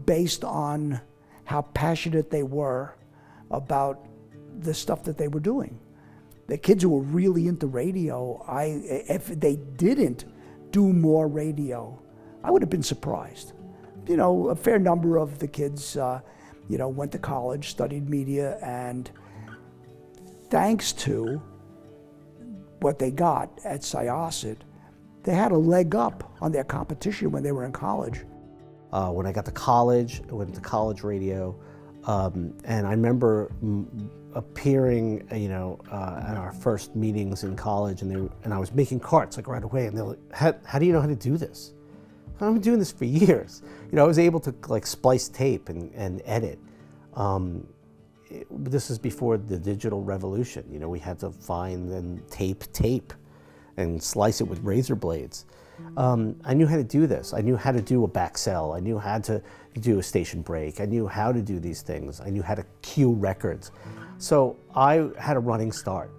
Speaker 6: based on how passionate they were about the stuff that they were doing. The kids who were really into radio, if they didn't do more radio, I would have been surprised. you know, a fair number of the kids, you know, went to college, studied media, and thanks to what they got at Syosset, they had a leg up on their competition when they were in college.
Speaker 7: When I got to college, I went to college radio, and I remember appearing, you know, at our first meetings in college, and I was making carts like right away, and they're like, how do you know how to do this? I've been doing this for years. You know, I was able to like splice tape and edit. This is before the digital revolution. You know, we had to find and tape and slice it with razor blades. I knew how to do this. I knew how to do a back cell. I knew how to do a station break. I knew how to do these things. I knew how to cue records. So I had a running start.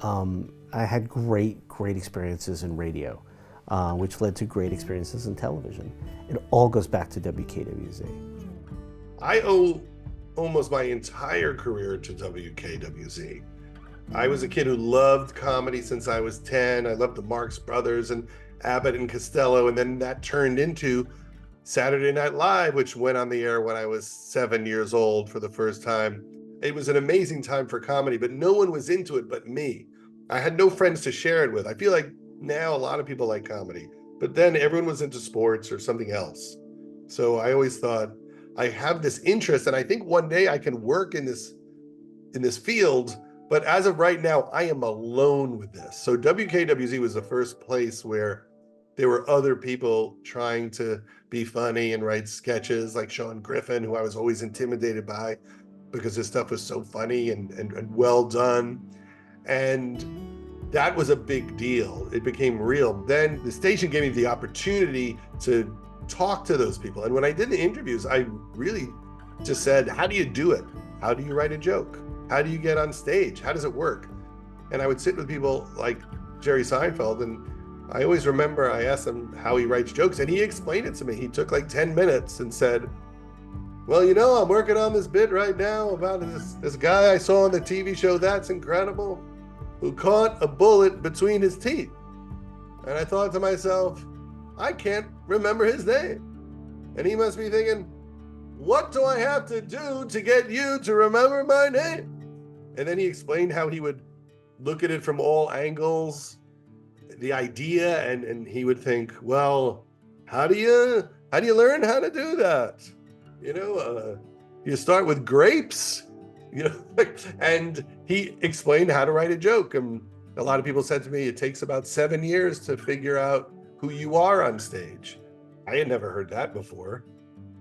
Speaker 7: I had great experiences in radio, which led to great experiences in television. It all goes back to WKWZ.
Speaker 1: I owe almost my entire career to WKWZ. I was a kid who loved comedy since I was 10. I loved the Marx Brothers and Abbott and Costello, and then that turned into Saturday Night Live, which went on the air when I was 7 years old for the first time. It was an amazing time for comedy, but no one was into it but me. I had no friends to share it with. I feel like now a lot of people like comedy, but then everyone was into sports or something else. So I always thought, I have this interest, and I think one day I can work in this field, but as of right now, I am alone with this. So WKWZ was the first place where there were other people trying to be funny and write sketches, like Sean Griffin, who I was always intimidated by because his stuff was so funny and well done. And that was a big deal. It became real. Then the station gave me the opportunity to talk to those people. And when I did the interviews, I really just said, how do you do it? How do you write a joke? How do you get on stage? How does it work? And I would sit with people like Jerry Seinfeld, and I always remember I asked him how he writes jokes, and he explained it to me. He took like 10 minutes and said, well, you know, I'm working on this bit right now about this guy I saw on the TV show That's Incredible, who caught a bullet between his teeth. And I thought to myself, I can't remember his name. And he must be thinking, what do I have to do to get you to remember my name? And then he explained how he would look at it from all angles, the idea, and he would think, well, how do you learn how to do that? You know, you start with grapes, you know, and he explained how to write a joke. And a lot of people said to me, it takes about 7 years to figure out who you are on stage. I had never heard that before,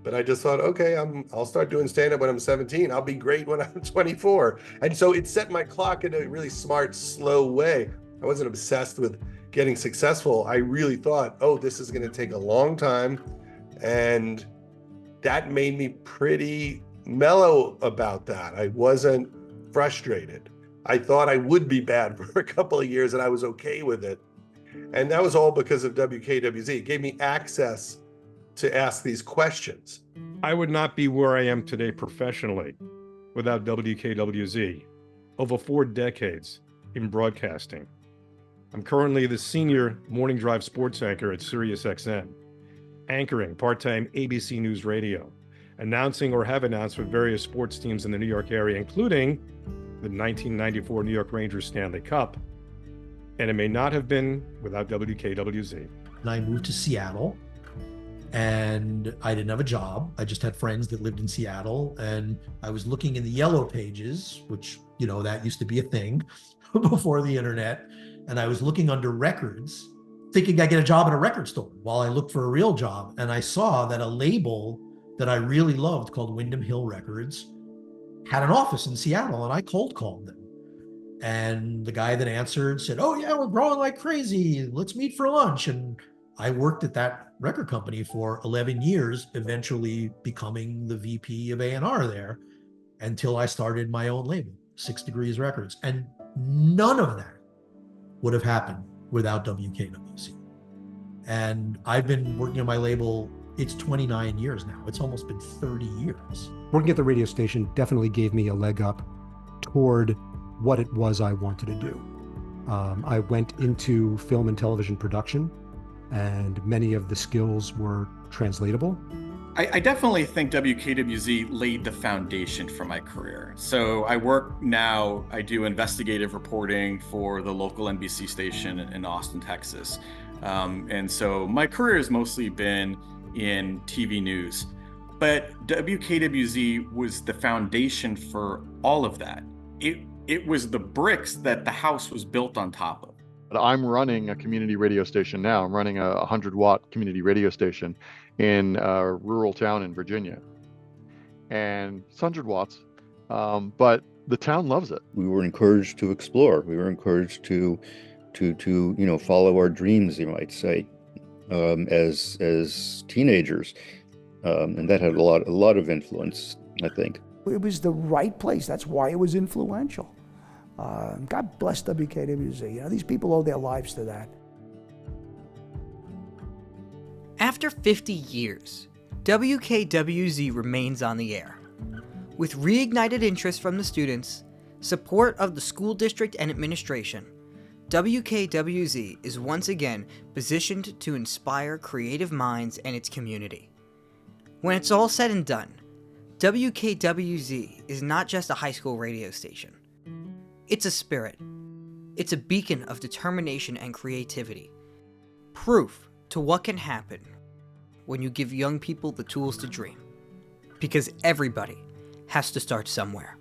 Speaker 1: but I just thought, okay, I'll start doing stand-up when I'm 17. I'll be great when I'm 24. And so it set my clock in a really smart, slow way. I wasn't obsessed with getting successful. I really thought, oh, this is going to take a long time. And that made me pretty mellow about that. I wasn't frustrated. I thought I would be bad for a couple of years, and I was okay with it. And that was all because of WKWZ. It gave me access to ask these questions.
Speaker 26: I would not be where I am today professionally without WKWZ. Over 4 decades in broadcasting. I'm currently the senior morning drive sports anchor at SiriusXM, anchoring part-time ABC News Radio, announcing or have announced with various sports teams in the New York area, including the 1994 New York Rangers Stanley Cup. And it may not have been without WKWZ.
Speaker 27: And I moved to Seattle, and I didn't have a job. I just had friends that lived in Seattle, and I was looking in the yellow pages, which, you know, that used to be a thing before the internet. And I was looking under records, thinking I'd get a job at a record store while I looked for a real job. And I saw that a label that I really loved called Windham Hill Records had an office in Seattle, and I cold called them. And the guy that answered said, oh yeah, we're growing like crazy. Let's meet for lunch. And I worked at that record company for 11 years, eventually becoming the VP of A&R there until I started my own label, 6 Degrees Records. And none of that would have happened without WKWZ. And I've been working on my label, it's 29 years now. It's almost been 30 years.
Speaker 14: Working at the radio station definitely gave me a leg up toward what it was I wanted to do. I went into film and television production, and many of the skills were translatable.
Speaker 5: I definitely think WKWZ laid the foundation for my career. So I work now, I do investigative reporting for the local NBC station in Austin, Texas. And so my career has mostly been in TV news. But WKWZ was the foundation for all of that. It was the bricks that the house was built on top of.
Speaker 3: But I'm running a community radio station now. I'm running a 100-watt community radio station in a rural town in Virginia. And it's 100 watts, but the town loves it.
Speaker 11: We were encouraged to explore. We were encouraged to follow our dreams, you might say, as teenagers. And that had a lot of influence, I think.
Speaker 6: It was the right place. That's why it was influential. God bless WKWZ. These people owe their lives to that.
Speaker 13: After 50 years, WKWZ remains on the air. With reignited interest from the students, support of the school district and administration, WKWZ is once again positioned to inspire creative minds and its community. When it's all said and done, WKWZ is not just a high school radio station. It's a spirit. It's a beacon of determination and creativity. Proof to what can happen when you give young people the tools to dream. Because everybody has to start somewhere.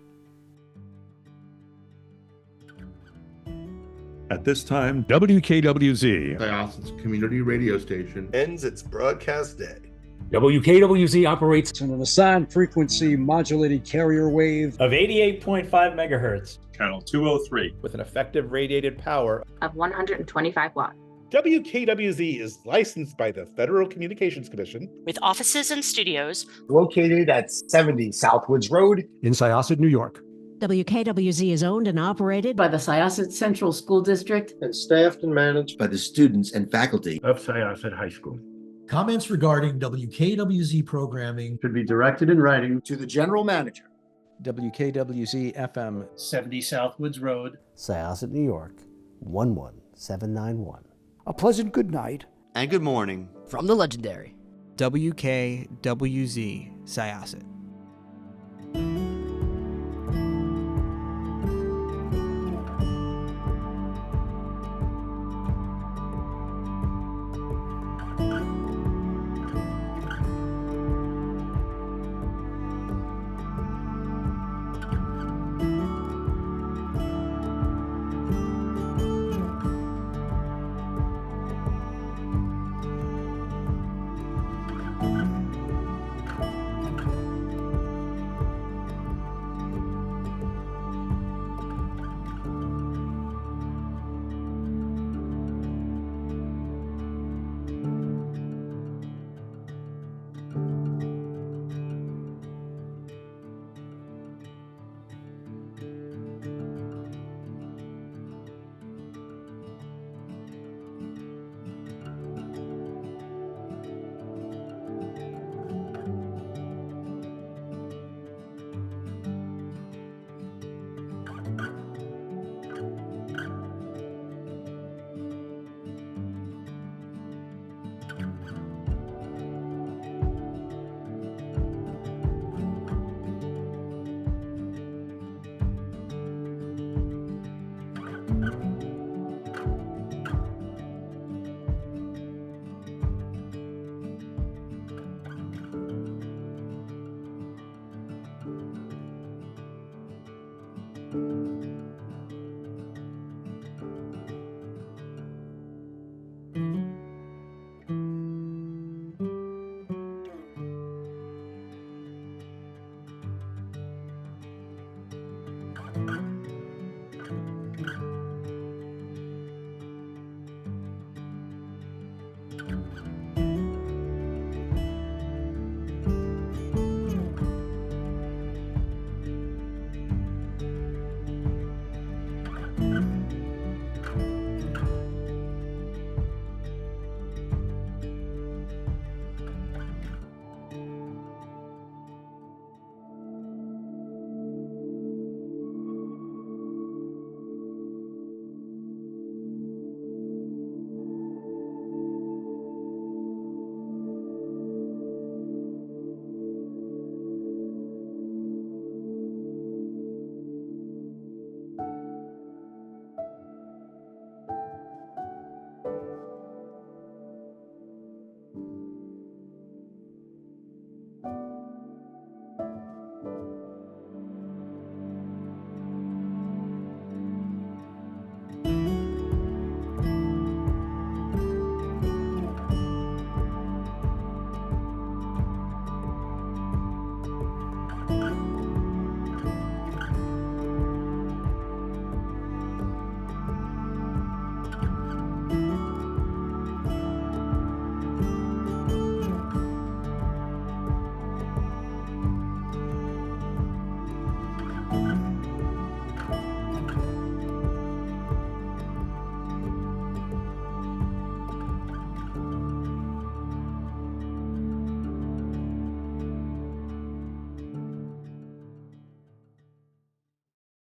Speaker 2: At this time, WKWZ,
Speaker 15: Syosset's community radio station,
Speaker 1: ends its broadcast day.
Speaker 12: WKWZ operates
Speaker 16: on an assigned frequency modulated carrier wave
Speaker 17: of 88.5 megahertz,
Speaker 10: channel 203, with an effective radiated power
Speaker 19: of 125 watts.
Speaker 25: WKWZ is licensed by the Federal Communications Commission
Speaker 9: with offices and studios
Speaker 23: located at 70 Southwoods Road
Speaker 14: in Syosset, New York.
Speaker 22: WKWZ is owned and operated
Speaker 21: by the Syosset Central School District
Speaker 4: and staffed and managed
Speaker 15: by the students and faculty
Speaker 25: of Syosset High School.
Speaker 27: Comments regarding WKWZ programming
Speaker 15: should be directed in writing
Speaker 24: to the general manager.
Speaker 10: WKWZ FM
Speaker 20: 70 Southwoods Road,
Speaker 7: Syosset, New York, 11791.
Speaker 6: A pleasant good night
Speaker 15: and good morning
Speaker 21: from the legendary
Speaker 13: WKWZ Syosset.
Speaker 15: you.